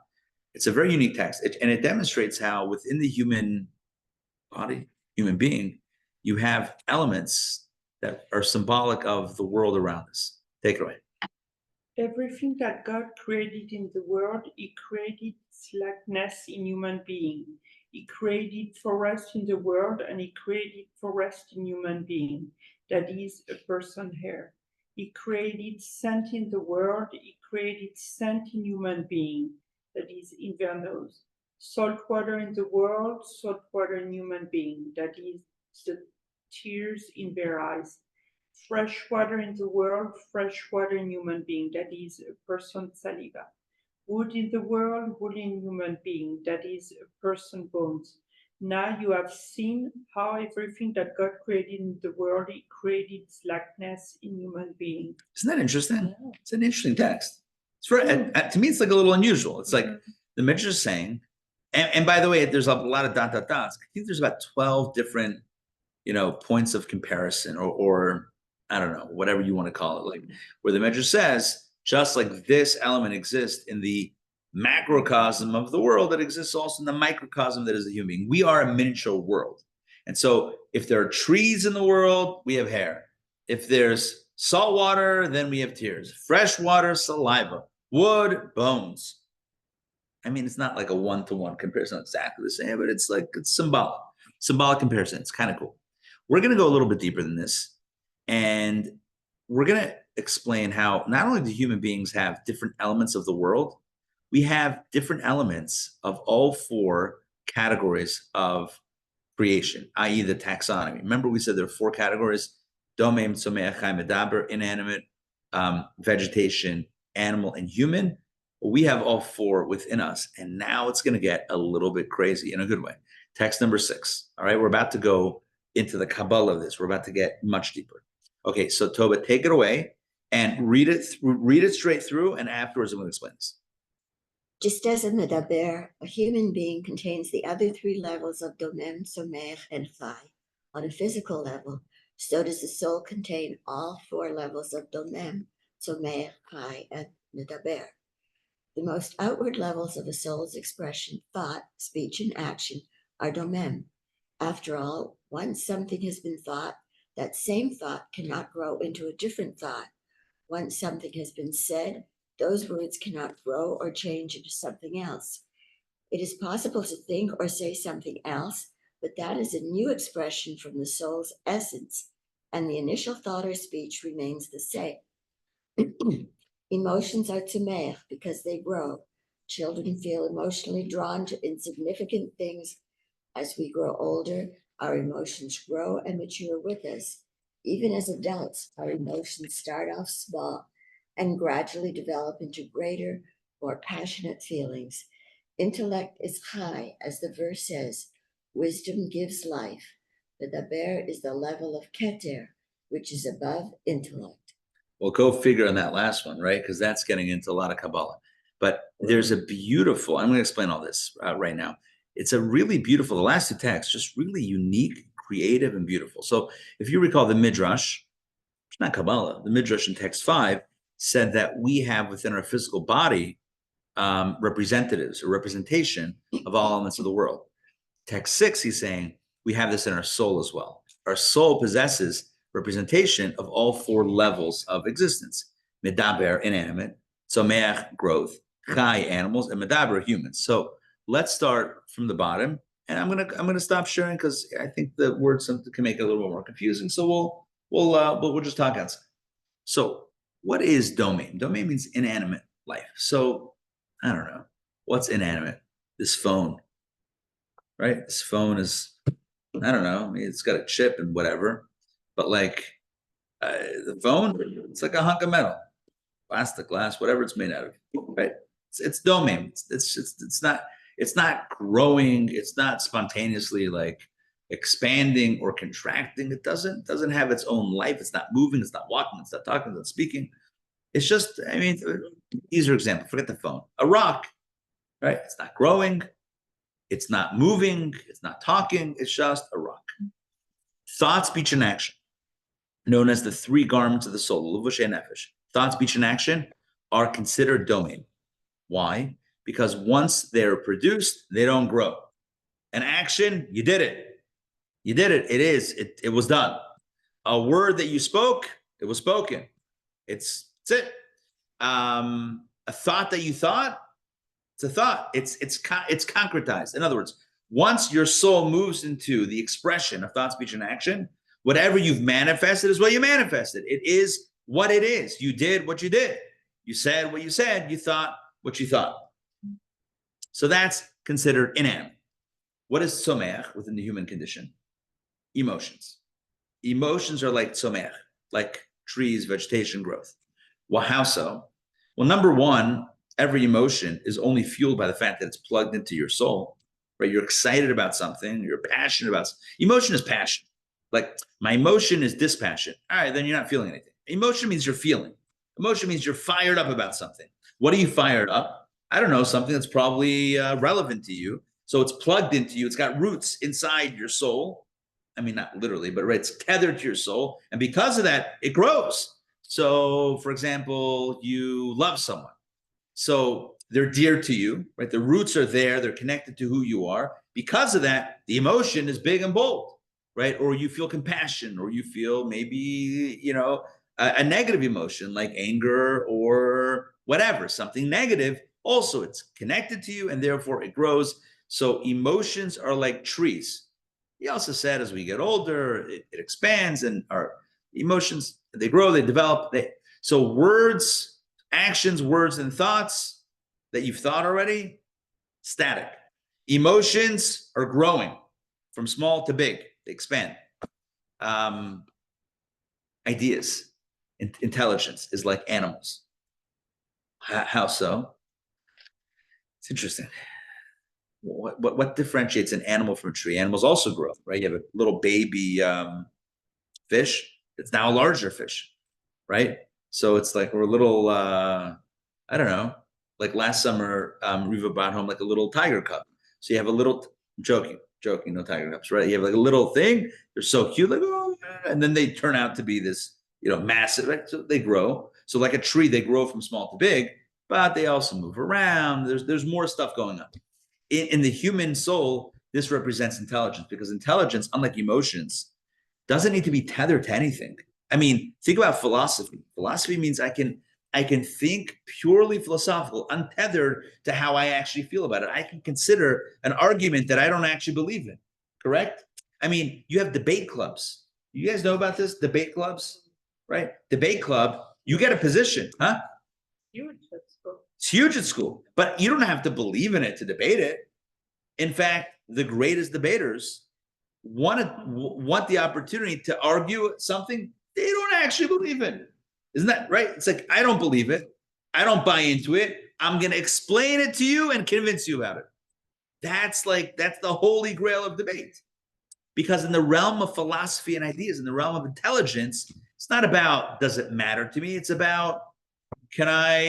It's a very unique text, and it demonstrates how within the human body, human being, you have elements that are symbolic of the world around us. Take it away. Everything that God created in the world, He created its likeness in human being. He created forest in the world, and He created forest in human being. That is a person here. He created scent in the world. He created scent in human being. That is in their nose. Salt water in the world, salt water in human being. That is the tears in their eyes. Fresh water in the world, fresh water in human being. That is a person's saliva. Wood in the world, wood in human being. That is a person's bones. Now you have seen how everything that God created in the world, He created its likeness in human being. Isn't that interesting? Yeah. It's an interesting text. It's to me, it's like a little unusual. It's like the Midrash is saying, and by the way, there's a lot of dots. I think there's about 12 different, points of comparison, or I don't know, whatever you want to call it, like where the Midrash says, just like this element exists in the macrocosm of the world, that exists also in the microcosm that is the human being. We are a miniature world. And so if there are trees in the world, we have hair. If there's salt water, then we have tears. Fresh water, saliva. Wood, bones. I mean, it's not like a one-to-one comparison, exactly the same, but it's symbolic. Symbolic comparison. It's kind of cool. We're going to go a little bit deeper than this. And we're going to explain how not only do human beings have different elements of the world, we have different elements of all 4 categories of creation, i.e. the taxonomy. Remember we said there are 4 categories: domem, tzomeach, chai, medaber, inanimate, vegetation, animal, and human. Well, we have all 4 within us, and now it's going to get a little bit crazy in a good way. Text number 6. All right, we're about to go into the Kabbalah of this. We're about to get much deeper. Okay, so Toba, take it away and read it straight through, and afterwards I'm going to explain this. Just as a medaber, a human being contains the other 3 levels of domem, tzomeach, and chai. On a physical level, so does the soul contain all 4 levels of domem, tzomeach, chai, and medaber. The most outward levels of a soul's expression, thought, speech, and action, are domem. After all, once something has been thought, that same thought cannot grow into a different thought. Once something has been said, those words cannot grow or change into something else. It is possible to think or say something else, but that is a new expression from the soul's essence, and the initial thought or speech remains the same. Emotions are tzomeach because they grow. Children feel emotionally drawn to insignificant things. As we grow older, our emotions grow and mature with us. Even as adults, our emotions start off small and gradually develop into greater, more passionate feelings. Intellect is high, as the verse says. Wisdom gives life. The daber is the level of keter, which is above intellect. Well, go figure on that last one, right? Because that's getting into a lot of Kabbalah. But there's a beautiful, I'm going to explain all this right now. It's a really beautiful, the last 2 texts, just really unique, creative, and beautiful. So if you recall the Midrash, it's not Kabbalah, the Midrash in text 5 said that we have within our physical body representatives or representation of all elements of the world. Text 6, he's saying we have this in our soul as well. Our soul possesses representation of all 4 levels of existence: medaber, inanimate; Tzomeach, growth, Chai, animals, and Medaber, humans. So let's start from the bottom. And I'm gonna stop sharing because I think the words can make it a little bit more confusing. So we'll just talk outside. So what is domain? Domain means inanimate life. So I don't know what's inanimate. This phone, right? This phone is, I don't know. I mean, it's got a chip and whatever, but like the phone, it's like a hunk of metal, plastic, glass, whatever it's made out of, right? It's domain. It's not growing. It's not spontaneously like expanding or contracting. It doesn't have its own life. It's not moving. It's not walking. It's not talking. It's not speaking. It's just, I mean, easier example. Forget the phone. A rock, right? It's not growing. It's not moving. It's not talking. It's just a rock. Thought, speech, and action, known as the three garments of the soul, levush nefesh. Thought, speech, and action are considered domain. Why? Because once they're produced, they don't grow. An action, you did it. You did it. It was done. A word that you spoke, it was spoken. It's it. A thought that you thought, it's a thought. It's concretized. In other words, once your soul moves into the expression of thought, speech, and action, whatever you've manifested is what you manifested. It is what it is. You did what you did. You said what you said. You thought what you thought. So that's considered inanimate. What is tzomeach within the human condition? Emotions. Emotions are like tzomeach, like trees, vegetation, growth. Well, how so? Well, number one, every emotion is only fueled by the fact that it's plugged into your soul, right? You're excited about something. You're passionate about something. Emotion is passion. Like my emotion is dispassion. All right, then you're not feeling anything. Emotion means you're feeling. Emotion means you're fired up about something. What are you fired up? I don't know, something that's probably relevant to you. So it's plugged into you. It's got roots inside your soul. I mean, not literally, but right, it's tethered to your soul. And because of that, it grows. So, for example, you love someone. So they're dear to you, right? The roots are there. They're connected to who you are. Because of that, the emotion is big and bold, right? Or you feel compassion, or you feel maybe, a negative emotion like anger or whatever, something negative. Also, it's connected to you and therefore it grows. So emotions are like trees. He also said as we get older, it expands, and our emotions, they grow, they develop. So words, actions, words, and thoughts that you've thought already, static. Emotions are growing from small to big. They expand. Ideas, intelligence is like animals. How so? It's interesting. What differentiates an animal from a tree? Animals also grow, right? You have a little baby fish. It's now a larger fish, right? So it's like we're a little, I don't know, like last summer, Riva brought home like a little tiger cub. So you have a little, joking, no tiger cubs, right? You have like a little thing. They're so cute, like, oh, and then they turn out to be this, massive, right? So they grow. So like a tree, they grow from small to big, but they also move around. There's more stuff going on. In the human soul, this represents intelligence, because intelligence, unlike emotions, doesn't need to be tethered to anything. I mean, think about philosophy. Philosophy means I can think purely philosophical, untethered to how I actually feel about it. I can consider an argument that I don't actually believe in, correct? I mean, you have debate clubs. You guys know about this? Debate clubs, right? Debate club, you get a position, huh? Huge at school. It's huge at school, but you don't have to believe in it to debate it. In fact, the greatest debaters want the opportunity to argue something they don't actually believe in. Isn't that right? It's like, I don't believe it. I don't buy into it. I'm going to explain it to you and convince you about it. That's the holy grail of debate. Because in the realm of philosophy and ideas, in the realm of intelligence, it's not about, does it matter to me? It's about, can I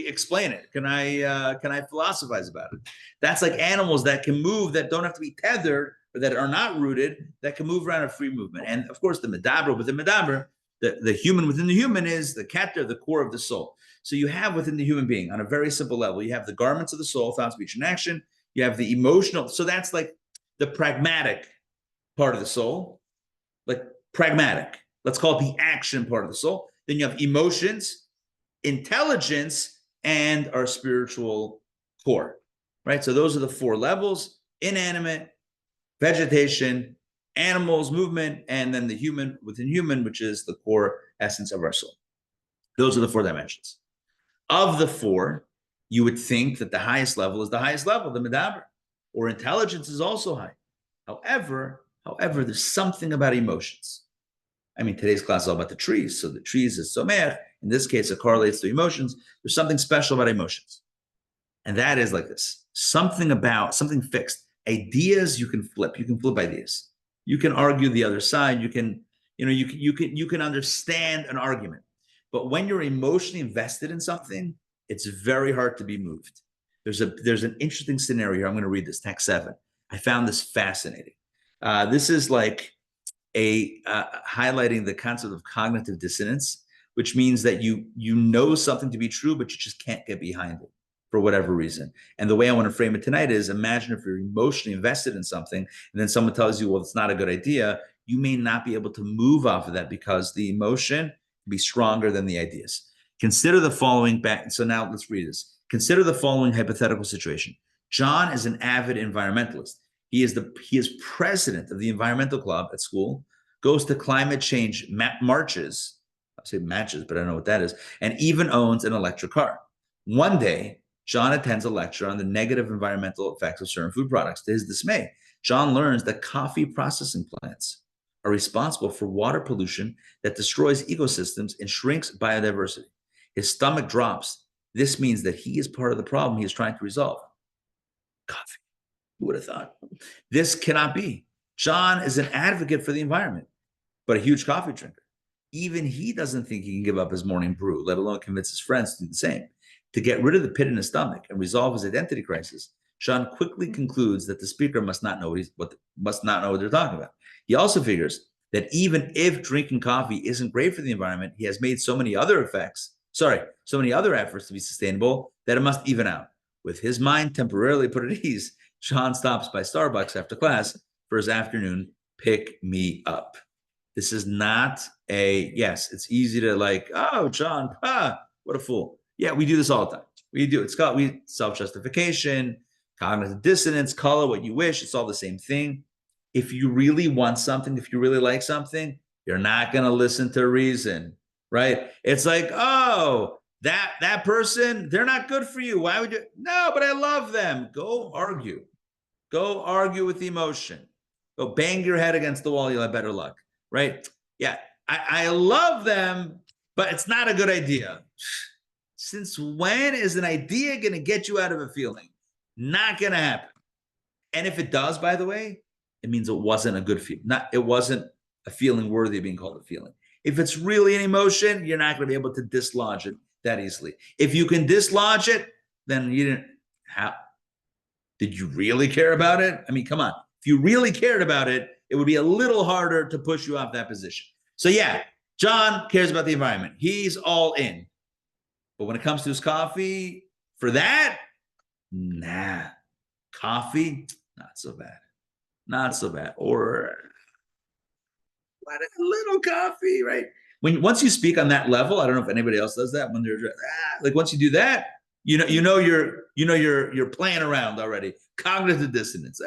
explain it? Can I philosophize about it? That's like animals that can move, that don't have to be tethered, or that are not rooted, that can move around a free movement. And of course, the medaber within medaber, the human within the human is the keter, the core of the soul. So you have within the human being, on a very simple level, you have the garments of the soul, thought, speech, and action. You have the emotional. So that's like the pragmatic part of the soul, like pragmatic. Let's call it the action part of the soul. Then you have emotions, intelligence, and our spiritual core, right? So those are the four levels: inanimate, vegetation, animals, movement, and then the human within human, which is the core essence of our soul. Those are the four dimensions. Of the four, you would think that the highest level is the highest level, the medaber, or intelligence is also high. However, there's something about emotions. I mean, today's class is all about the trees. So the trees is somech. In this case, it correlates to emotions. There's something special about emotions. And that is like this. Something fixed. Ideas you can flip. You can flip ideas. You can argue the other side. You can understand an argument. But when you're emotionally invested in something, it's very hard to be moved. There's an interesting scenario here. I'm going to read this, text 7. I found this fascinating. This is like highlighting the concept of cognitive dissonance, which means that you know something to be true, but you just can't get behind it for whatever reason. And the way I want to frame it tonight is, imagine if you're emotionally invested in something, and then someone tells you, well, it's not a good idea. You may not be able to move off of that because the emotion can be stronger than the ideas. Consider the following back. So now let's read this. Consider the following hypothetical situation. John is an avid environmentalist. He is president of the environmental club at school, goes to climate change marches. I say matches, but I don't know what that is, and even owns an electric car. One day, John attends a lecture on the negative environmental effects of certain food products. To his dismay, John learns that coffee processing plants are responsible for water pollution that destroys ecosystems and shrinks biodiversity. His stomach drops. This means that he is part of the problem he is trying to resolve. Coffee. Who would have thought? This cannot be. John is an advocate for the environment, but a huge coffee drinker. Even he doesn't think he can give up his morning brew, let alone convince his friends to do the same. To get rid of the pit in his stomach and resolve his identity crisis, John quickly concludes that the speaker must not know what they're talking about. He also figures that even if drinking coffee isn't great for the environment, he has made so many other efforts to be sustainable that it must even out. With his mind temporarily put at ease, John stops by Starbucks after class for his afternoon pick me up. This is not yes, it's easy to like, oh, John, what a fool. Yeah, we do this all the time. We do. It's called self-justification, cognitive dissonance, call it what you wish. It's all the same thing. If you really want something, if you really like something, you're not going to listen to reason, right? It's like, oh, that person, they're not good for you. Why would you? No, but I love them. Go argue. Go argue with the emotion. Go bang your head against the wall. You'll have better luck, right? Yeah, I love them, but it's not a good idea. Since when is an idea going to get you out of a feeling? Not going to happen. And if it does, by the way, it means it wasn't a good feeling. It wasn't a feeling worthy of being called a feeling. If it's really an emotion, you're not going to be able to dislodge it that easily. If you can dislodge it, then you didn't have. Did you really care about it? I mean, come on. If you really cared about it, it would be a little harder to push you off that position. So yeah, John cares about the environment. He's all in. But when it comes to his coffee, for that, nah. Coffee, not so bad. Not so bad. Or a little coffee, right? Once you speak on that level, I don't know if anybody else does that when they're like, once you do that, you're playing around already. Cognitive dissonance.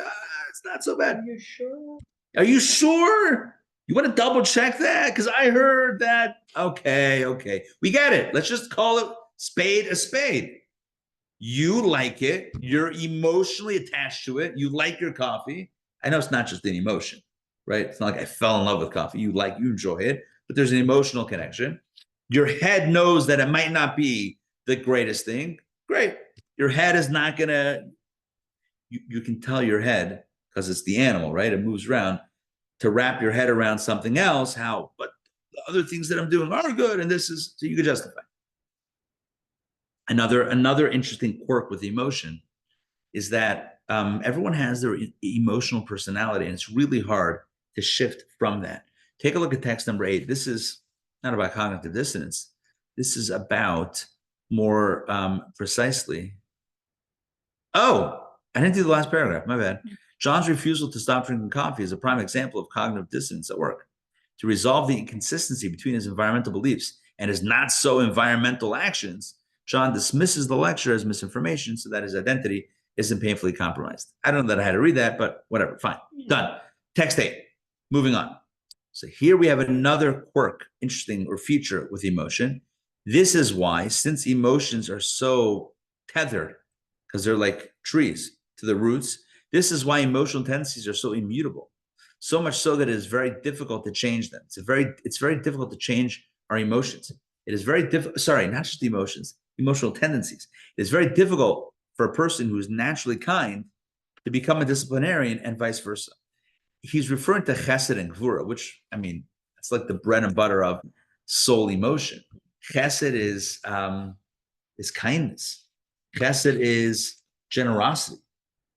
It's not so bad. Are you sure? Are you sure? You want to double check that? Because I heard that. Okay. We get it. Let's just call it spade a spade. You like it. You're emotionally attached to it. You like your coffee. I know it's not just an emotion, right? It's not like I fell in love with coffee. You enjoy it, but there's an emotional connection. Your head knows that it might not be the greatest thing. Great. Your head is not going to, you can tell your head, because it's the animal, right? It moves around, to wrap your head around something else, but the other things that I'm doing are good, and this is, so you can justify. Another interesting quirk with emotion is that everyone has their emotional personality, and it's really hard to shift from that. Take a look at text number 8. This is not about cognitive dissonance. This is about more precisely. Oh, I didn't do the last paragraph. My bad. John's refusal to stop drinking coffee is a prime example of cognitive dissonance at work. To resolve the inconsistency between his environmental beliefs and his not so environmental actions, John dismisses the lecture as misinformation so that his identity isn't painfully compromised. I don't know that I had to read that, but whatever, fine. Done. Text 8. Moving on. So here we have another quirk, interesting or feature with emotion. This is why, since emotions are so tethered, because they're like trees to the roots, this is why emotional tendencies are so immutable. So much so that it is very difficult to change them. It's very difficult to change our emotions. It is very difficult, sorry, not just emotions, emotional tendencies. It is very difficult for a person who is naturally kind to become a disciplinarian and vice versa. He's referring to chesed and gvura, which, I mean, it's like the bread and butter of soul emotion. Chesed is kindness. Chesed is generosity.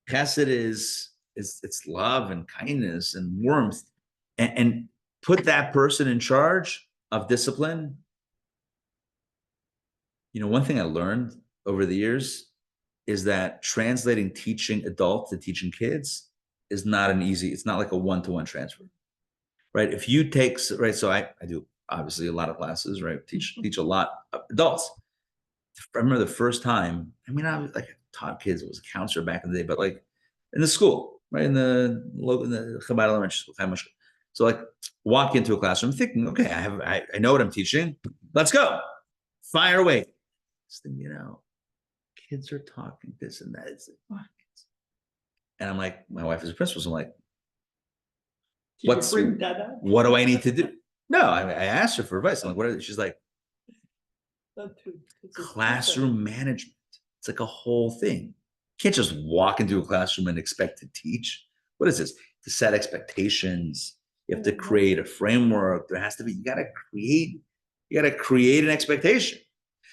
Chesed is it's love and kindness and warmth. And put that person in charge of discipline. You know, one thing I learned over the years is that translating teaching adults to teaching kids is not an easy, it's not like a one-to-one transfer, right? If you take, right, so I do obviously a lot of classes, right? Teach a lot of adults. I remember the first time, I mean, I was like taught kids, it was a counselor back in the day, but like in the school, right? In the Chabad elementary school. So like walk into a classroom thinking, okay, I know what I'm teaching. Let's go. Fire away. Next thing you know, kids are talking this and that. It's like, what? And I'm like, my wife is a principal, so I'm like, what do I need to do? No, I asked her for advice. I'm like, what are they? She's like, classroom management. It's like a whole thing. You can't just walk into a classroom and expect to teach. What is this? To set expectations. You have to create a framework. There has to be, you gotta create an expectation.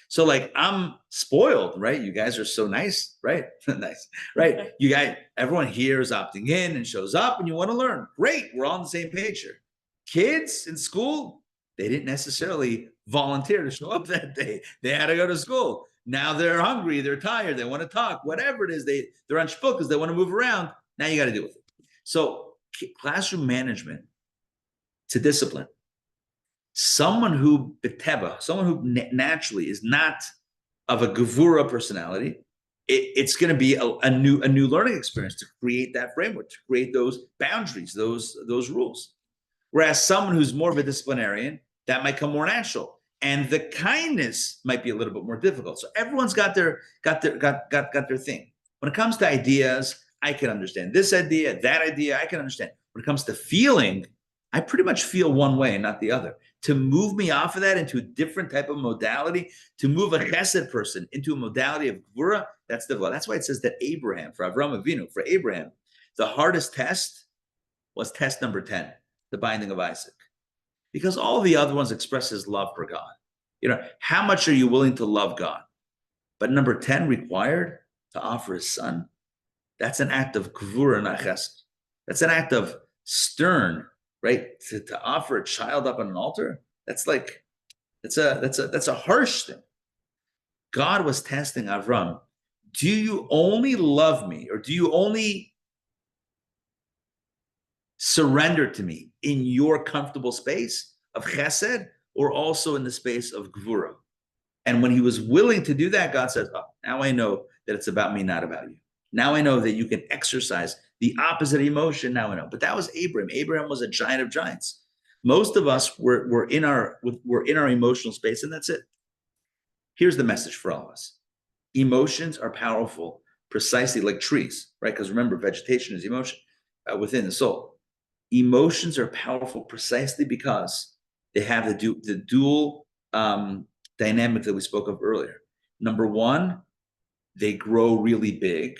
So like I'm spoiled, right? You guys are so nice, right? Nice, right? You guys, everyone here is opting in and shows up and you want to learn. Great, we're all on the same page here. Kids in school, they didn't necessarily volunteer to show up that day. They had to go to school. Now they're hungry, they're tired, they want to talk, whatever it is, they're on shpuk because they want to move around. Now you got to deal with it. So classroom management to discipline. Someone who naturally is not of a gevura personality, it's going to be a new learning experience to create that framework, to create those boundaries, those rules. Whereas someone who's more of a disciplinarian, that might come more natural, and the kindness might be a little bit more difficult. So everyone's got their thing. When it comes to ideas, I can understand this idea, that idea, I can understand. When it comes to feeling, I pretty much feel one way and not the other. To move me off of that into a different type of modality, to move a chesed person into a modality of gvura, that's difficult. That's why it says that Abraham, for Avram Avinu, for Abraham, the hardest test was test number 10, the binding of Isaac. Because all the other ones express his love for God. You know, how much are you willing to love God? But number 10 required to offer his son. That's an act of gvura, not chesed. That's an act of stern, right? To offer a child up on an altar, that's like, that's a harsh thing. God was testing Avram. Do you only love me, or do you only surrender to me in your comfortable space of chesed, or also in the space of gvura? And when he was willing to do that, God says, oh, now I know that it's about me, not about you. Now I know that you can exercise the opposite emotion. Now I know. But that was Abraham. Abraham was a giant of giants. Most of us were in our emotional space, and that's it. Here's the message for all of us. Emotions are powerful, precisely like trees, right? Because remember, vegetation is emotion within the soul. Emotions are powerful precisely because they have the dual dynamic that we spoke of earlier. Number one, they grow really big.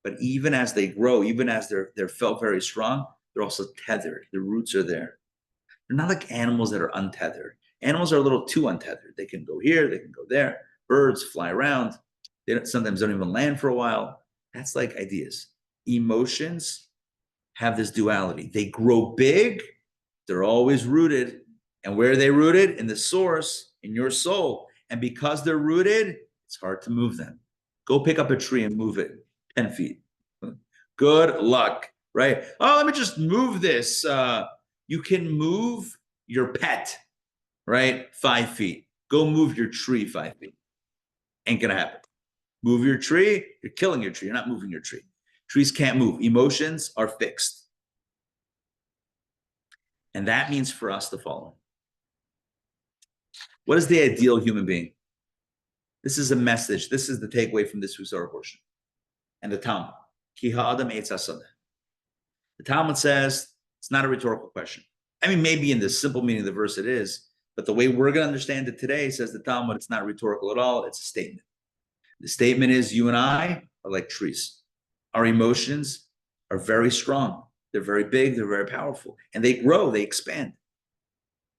But even as they grow, even as they're felt very strong, they're also tethered. The roots are there. They're not like animals that are untethered. Animals are a little too untethered. They can go here, they can go there. Birds fly around. They sometimes don't even land for a while. That's like ideas. Emotions have this duality. They grow big. They're always rooted. And where are they rooted? In the source, in your soul. And because they're rooted, it's hard to move them. Go pick up a tree and move it 10 feet. Good luck, right? Oh, let me just move this. You can move your pet, right? 5 feet. Go move your tree 5 feet. Ain't gonna happen. Move your tree, you're killing your tree. You're not moving your tree. Trees can't move. Emotions are fixed. And that means for us the following. What is the ideal human being? This is a message. This is the takeaway from this week's Torah portion. And the Talmud. Ki ha'adam eitz hasadeh. The Talmud says it's not a rhetorical question. I mean, maybe in the simple meaning of the verse it is, but the way we're going to understand it today, says the Talmud, it's not rhetorical at all. It's a statement. The statement is you and I are like trees. Our emotions are very strong. They're very big. They're very powerful. And they grow. They expand.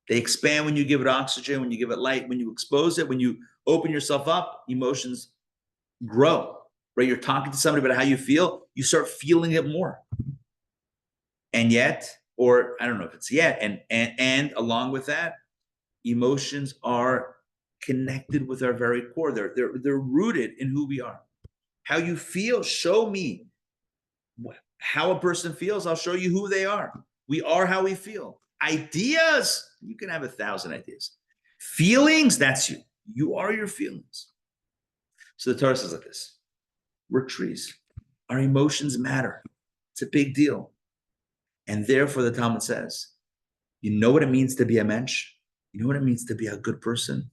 They expand when you give it oxygen, when you give it light, when you expose it, when you open yourself up, emotions grow, right? You're talking to somebody about how you feel. You start feeling it more. And yet, or I don't know if it's yet, and along with that, emotions are connected with our very core. They're rooted in who we are. How you feel, show me how a person feels. I'll show you who they are. We are how we feel. Ideas, you can have 1,000 ideas. Feelings, that's you. You are your feelings. So the Torah says like this. We're trees. Our emotions matter. It's a big deal. And therefore the Talmud says, you know what it means to be a mensch? You know what it means to be a good person?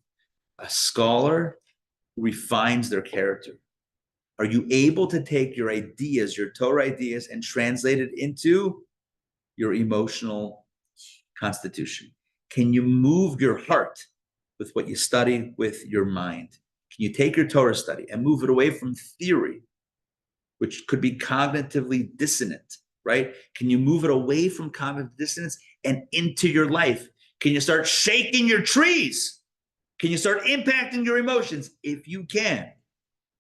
A scholar who refines their character. Are you able to take your ideas, your Torah ideas, and translate it into your emotional constitution? Can you move your heart with what you study with your mind? Can you take your Torah study and move it away from theory, which could be cognitively dissonant, right? Can you move it away from cognitive dissonance and into your life? Can you start shaking your trees? Can you start impacting your emotions? If you can,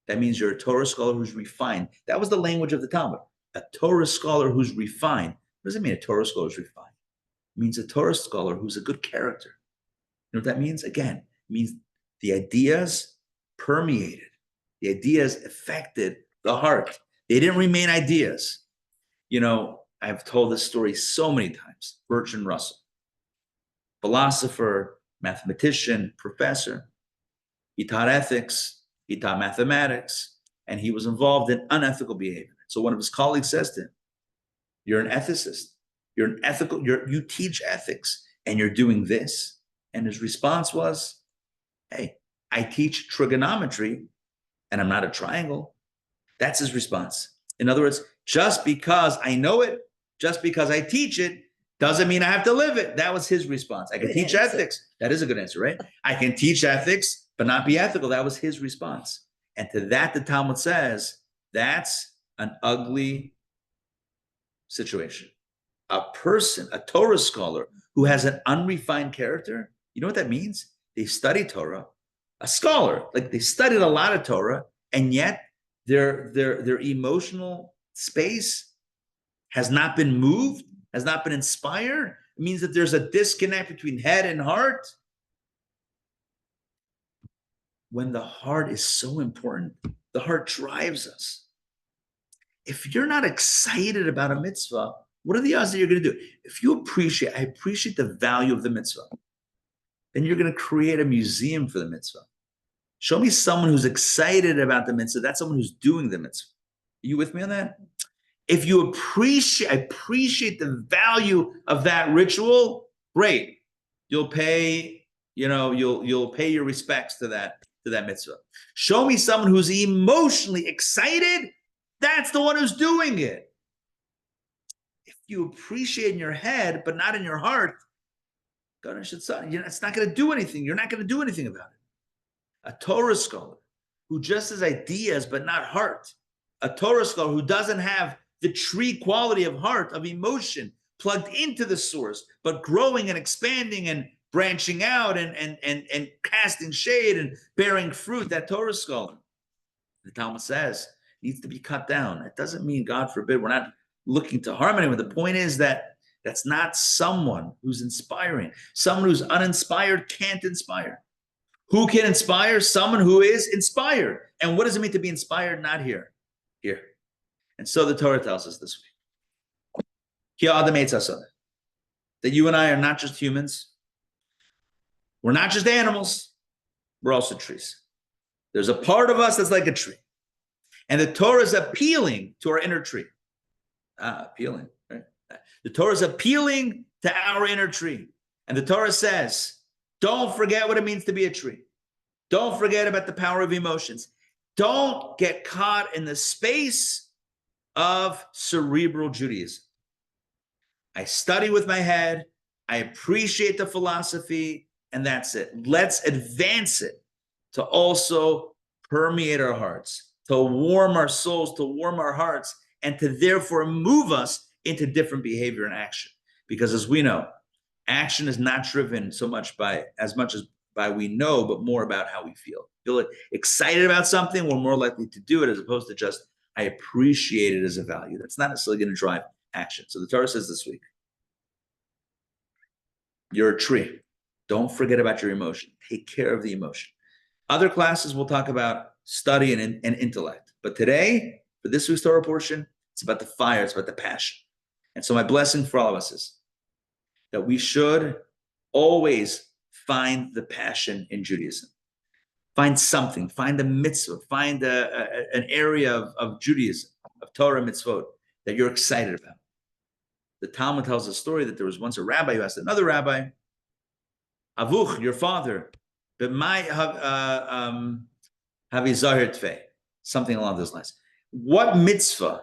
that means you're a Torah scholar who's refined. That was the language of the Talmud. A Torah scholar who's refined. What does it mean a Torah scholar is refined? It means a Torah scholar who's a good character. You know what that means? Again, it means the ideas permeated. The ideas affected the heart. They didn't remain ideas. You know, I've told this story so many times. Bertrand Russell, philosopher, mathematician, professor. He taught ethics, he taught mathematics, and he was involved in unethical behavior. So one of his colleagues says to him, you're an ethicist. You're an ethical, you teach ethics, and you're doing this. And his response was, hey, I teach trigonometry, and I'm not a triangle. That's his response. In other words, just because I know it, just because I teach it, doesn't mean I have to live it. That was his response. I can Good teach answer. ethics. That is a good answer, right? I can teach ethics, but not be ethical. That was his response. And to that, the Talmud says, that's an ugly situation. A person, a Torah scholar who has an unrefined character, you know what that means? They study Torah, a scholar, like they studied a lot of Torah, and yet their emotional space has not been moved, has not been inspired. It means that there's a disconnect between head and heart. When the heart is so important, the heart drives us. If you're not excited about a mitzvah, what are the odds that you're going to do? If you appreciate, I appreciate the value of the mitzvah, then you're going to create a museum for the mitzvah. Show me someone who's excited about the mitzvah. That's someone who's doing the mitzvah. Are you with me on that? If you appreciate the value of that ritual, great. You'll pay, you'll pay your respects to that mitzvah. Show me someone who's emotionally excited. That's the one who's doing it. If you appreciate in your head, but not in your heart, it's not going to do anything. You're not going to do anything about it. A Torah scholar who just has ideas, but not heart. A Torah scholar who doesn't have the tree quality of heart, of emotion plugged into the source, but growing and expanding and branching out and casting shade and bearing fruit, that Torah scholar, the Talmud says, needs to be cut down. It doesn't mean, God forbid, we're not looking to harm anyone. The point is that that's not someone who's inspiring. Someone who's uninspired can't inspire. Who can inspire? Someone who is inspired. And what does it mean to be inspired? Not here. Here. And so the Torah tells us this week. That you and I are not just humans. We're not just animals. We're also trees. There's a part of us that's like a tree. And the Torah is appealing to our inner tree. Appealing, right? The Torah is appealing to our inner tree. And the Torah says, don't forget what it means to be a tree. Don't forget about the power of emotions. Don't get caught in the space of cerebral Judaism. I study with my head. I appreciate the philosophy, and that's it. Let's advance it to also permeate our hearts, to warm our souls, to warm our hearts, and to therefore move us into different behavior and action. Because as we know, action is not driven so much by we know, but more about how we feel. Feel excited about something, we're more likely to do it as opposed to just, I appreciate it as a value. That's not necessarily going to drive action. So the Torah says this week, you're a tree. Don't forget about your emotion. Take care of the emotion. Other classes we'll talk about study and intellect. But today, for this week's Torah portion, it's about the fire, it's about the passion. And so my blessing for all of us is that we should always find the passion in Judaism. Find something, find a mitzvah, find an area of Judaism, of Torah mitzvot that you're excited about. The Talmud tells a story that there was once a rabbi who asked another rabbi, Avuch, your father, something along those lines. What mitzvah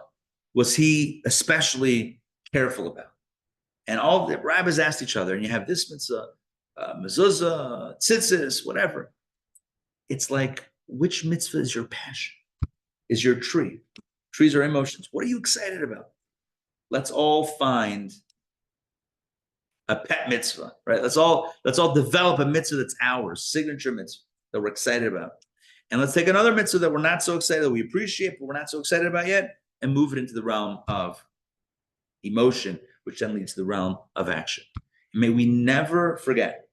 was he especially careful about? And all the rabbis asked each other, and you have this mitzvah, mezuzah, tzitzis, whatever. It's like, which mitzvah is your passion? Is your tree? Trees are emotions. What are you excited about? Let's all find a pet mitzvah, right? Let's all develop a mitzvah that's ours, signature mitzvah that we're excited about. And let's take another mitzvah that we're not so excited, that we appreciate, but we're not so excited about yet, and move it into the realm of emotion, which then leads to the realm of action. And may we never forget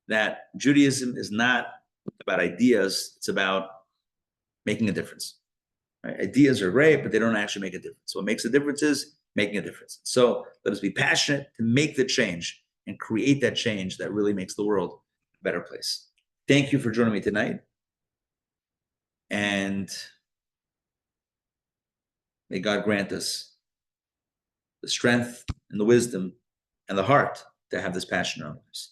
that Judaism is not about ideas, it's about making a difference. Right? Ideas are great, but they don't actually make a difference. What makes a difference is making a difference. So let us be passionate to make the change and create that change that really makes the world a better place. Thank you for joining me tonight. And may God grant us the strength and the wisdom and the heart to have this passion in our lives.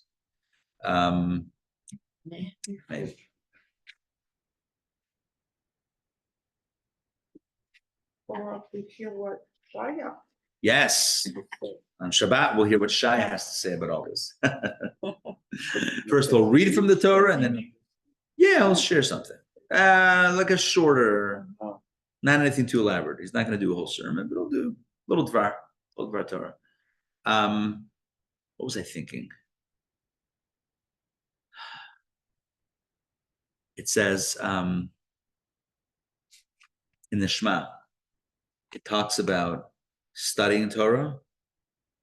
Maybe. Or we hear what Shaya. Yes. On Shabbat, we'll hear what Shai has to say about all this. First, we'll read from the Torah, and then, I'll share something. Like a shorter, not anything too elaborate. He's not going to do a whole sermon, but he'll do a little dvar Torah. What was I thinking? It says in the Shema, it talks about studying Torah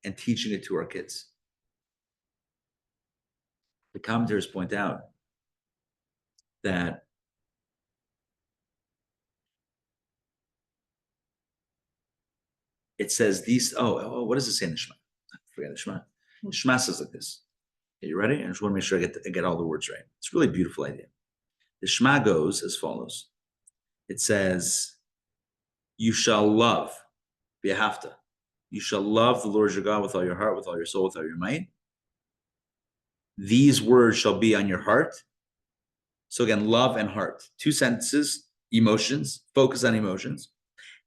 and teaching it to our kids. The commentators point out that it says these, what does it say in the Shema? I forget the Shema. The Shema says like this. Are you ready? I just want to make sure I get all the words right. It's a really beautiful idea. The Shema goes as follows. It says, you shall love, v'ahavta. You shall love the Lord your God with all your heart, with all your soul, with all your might. These words shall be on your heart. So again, love and heart. Two sentences, emotions, focus on emotions.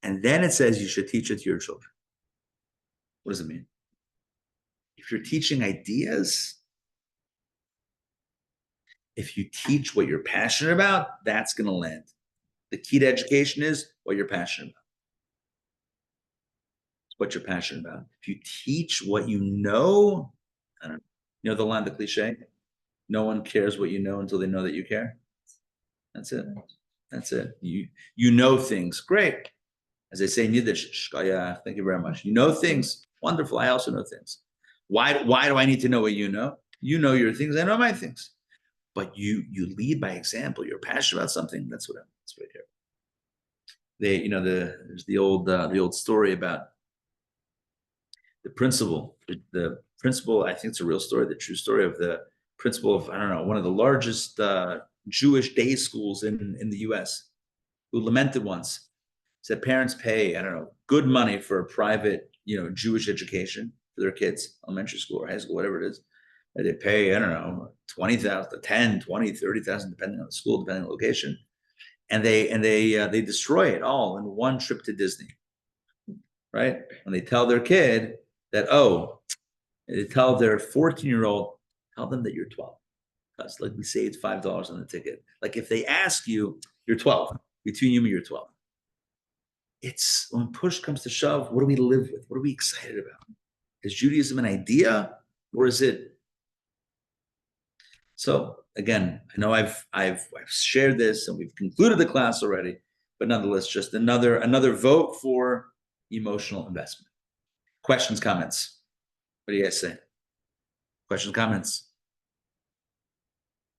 And then it says you should teach it to your children. What does it mean? If you're teaching ideas, if you teach what you're passionate about, that's going to land. The key to education is what you're passionate about. It's what you're passionate about. If you teach what you know, I don't know. You know the line, the cliche? No one cares what you know until they know that you care. That's it. That's it. You know things. Great. As they say in Yiddish, thank you very much. You know things. Wonderful. I also know things. Why do I need to know what you know? You know your things. I know my things. But you lead by example. You're passionate about something. That's what I hear. There's the old story about the principal. The principal, I think it's a real story, the true story of the principal of, I don't know, one of the largest Jewish day schools in the US who lamented once, said parents pay, I don't know, good money for a private, Jewish education for their kids, elementary school or high school, whatever it is. And they pay, I don't know, 20,000, 10, 20, 30,000, depending on the school, depending on the location. And they destroy it all in one trip to Disney, right? And they tell their kid that, they tell their 14-year-old, tell them that you're 12. Because like we say, it's $5 on the ticket. Like if they ask you, you're 12. Between you and me, you're 12. It's when push comes to shove, what do we live with? What are we excited about? Is Judaism an idea or is it? So again, I know I've shared this and we've concluded the class already, but nonetheless, just another vote for emotional investment. Questions, comments? What do you guys say? Questions, comments?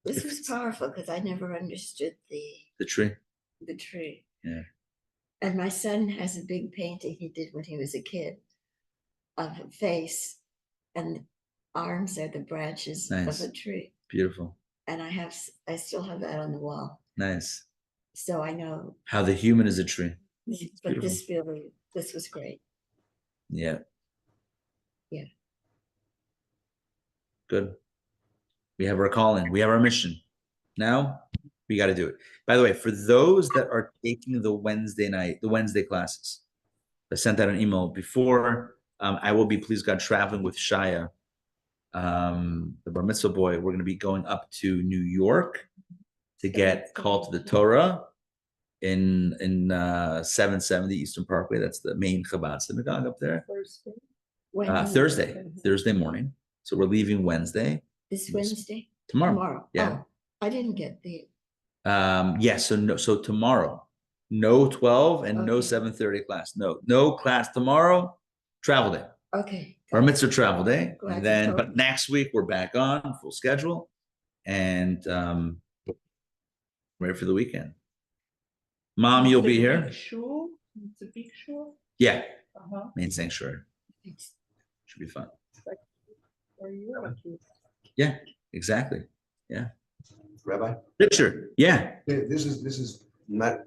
This was powerful because I never understood The tree. the tree. Yeah. And my son has a big painting he did when he was a kid of a face, and the arms are the branches Nice. of a tree. Beautiful. And I still have that on the wall. Nice. So I know, How the human is a tree. but this was great. Yeah. Yeah. Good. We have our calling. We have our mission. Now we got to do it. By the way, for those that are taking the Wednesday classes, I sent out an email before. I will be, please God, traveling with Shaya, the bar mitzvah boy. We're going to be going up to New York to get called to the Torah in 770 Eastern Parkway. That's the main Chabad synagogue up there. Thursday morning. So we're leaving Wednesday. This Wednesday? Tomorrow. Yeah. Oh, I didn't get the. So tomorrow, no 12 and no Okay. 7:30 class. No class tomorrow. Travel day. Okay. Bar mitzvah travel day. Glad And you then, told but me. next week we're back on full schedule and ready for the weekend. Mom, you'll be here. Sure. It's a big show. Yeah. Uh-huh. Main sanctuary. Thanks. Should be fun. Are you lucky? Yeah, exactly. Yeah. Rabbi, Richard. Yeah. this is not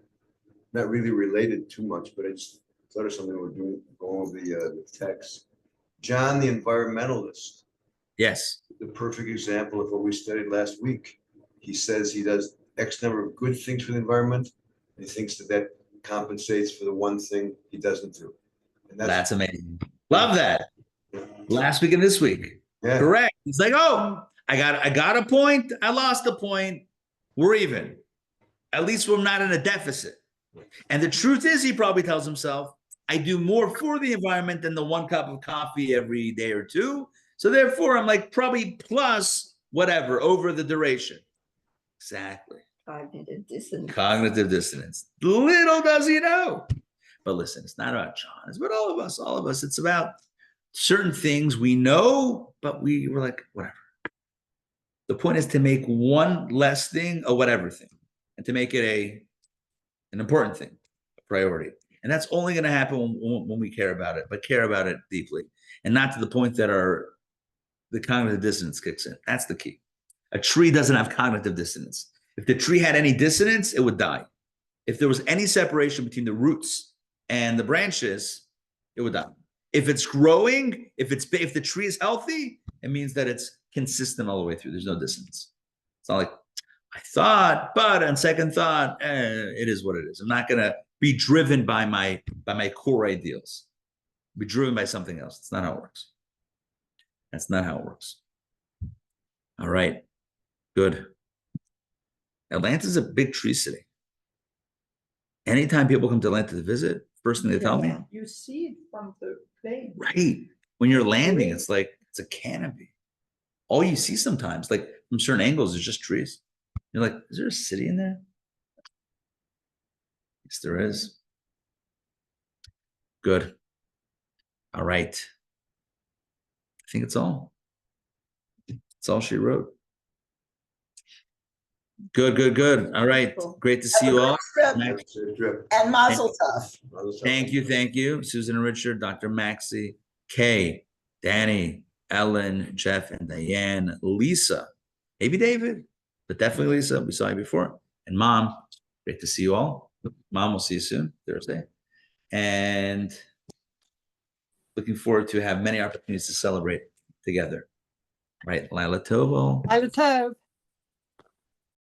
really related too much, but I just thought of something we're going over the text. John, the environmentalist, Yes. the perfect example of what we studied last week. He says he does X number of good things for the environment. And he thinks that compensates for the one thing he doesn't do. And That's amazing. Love that. Last week and this week. yeah. Correct. It's like, I got a point. I lost a point. We're even. At least we're not in a deficit. And the truth is, he probably tells himself, I do more for the environment than the 1 cup of coffee every day or two. So therefore, I'm like probably plus whatever over the duration. Exactly. Cognitive dissonance. Cognitive dissonance. Little does he know. But listen, it's not about John. It's about all of us. It's about certain things we know, but we're like, whatever. The point is to make one less thing a whatever thing and to make it an important thing, a priority. And that's only going to happen when we care about it, but care about it deeply and not to the point that the cognitive dissonance kicks in. That's the key. A tree doesn't have cognitive dissonance. If the tree had any dissonance, it would die. If there was any separation between the roots and the branches, it would die. If it's growing, if the tree is healthy, it means that it's consistent all the way through. There's no dissonance. It's not like I thought, but on second thought, it is what it is. I'm not gonna be driven by my core ideals. Be driven by something else. That's not how it works. That's not how it works. All right, good. Atlanta's a big tree city. Anytime people come to Atlanta to visit, first thing they tell me, You see it from the plane. right, when you're landing, it's like it's a canopy. All you see sometimes, like from certain angles, is just trees. You're like, is there a city in there? Yes, there is. Good. All right. I think it's all. It's all she wrote. Good. All right. Great to see you all. Max, And Mazel Tov. thank you. Susan and Richard, Dr. Maxie, Kay, Danny, Ellen, Jeff, and Diane, Lisa, maybe David. But definitely, Lisa, we saw you before. And Mom, great to see you all. Mom, we'll see you soon, Thursday. And looking forward to have many opportunities to celebrate together. Right, Lila Tovo. Lila Tov.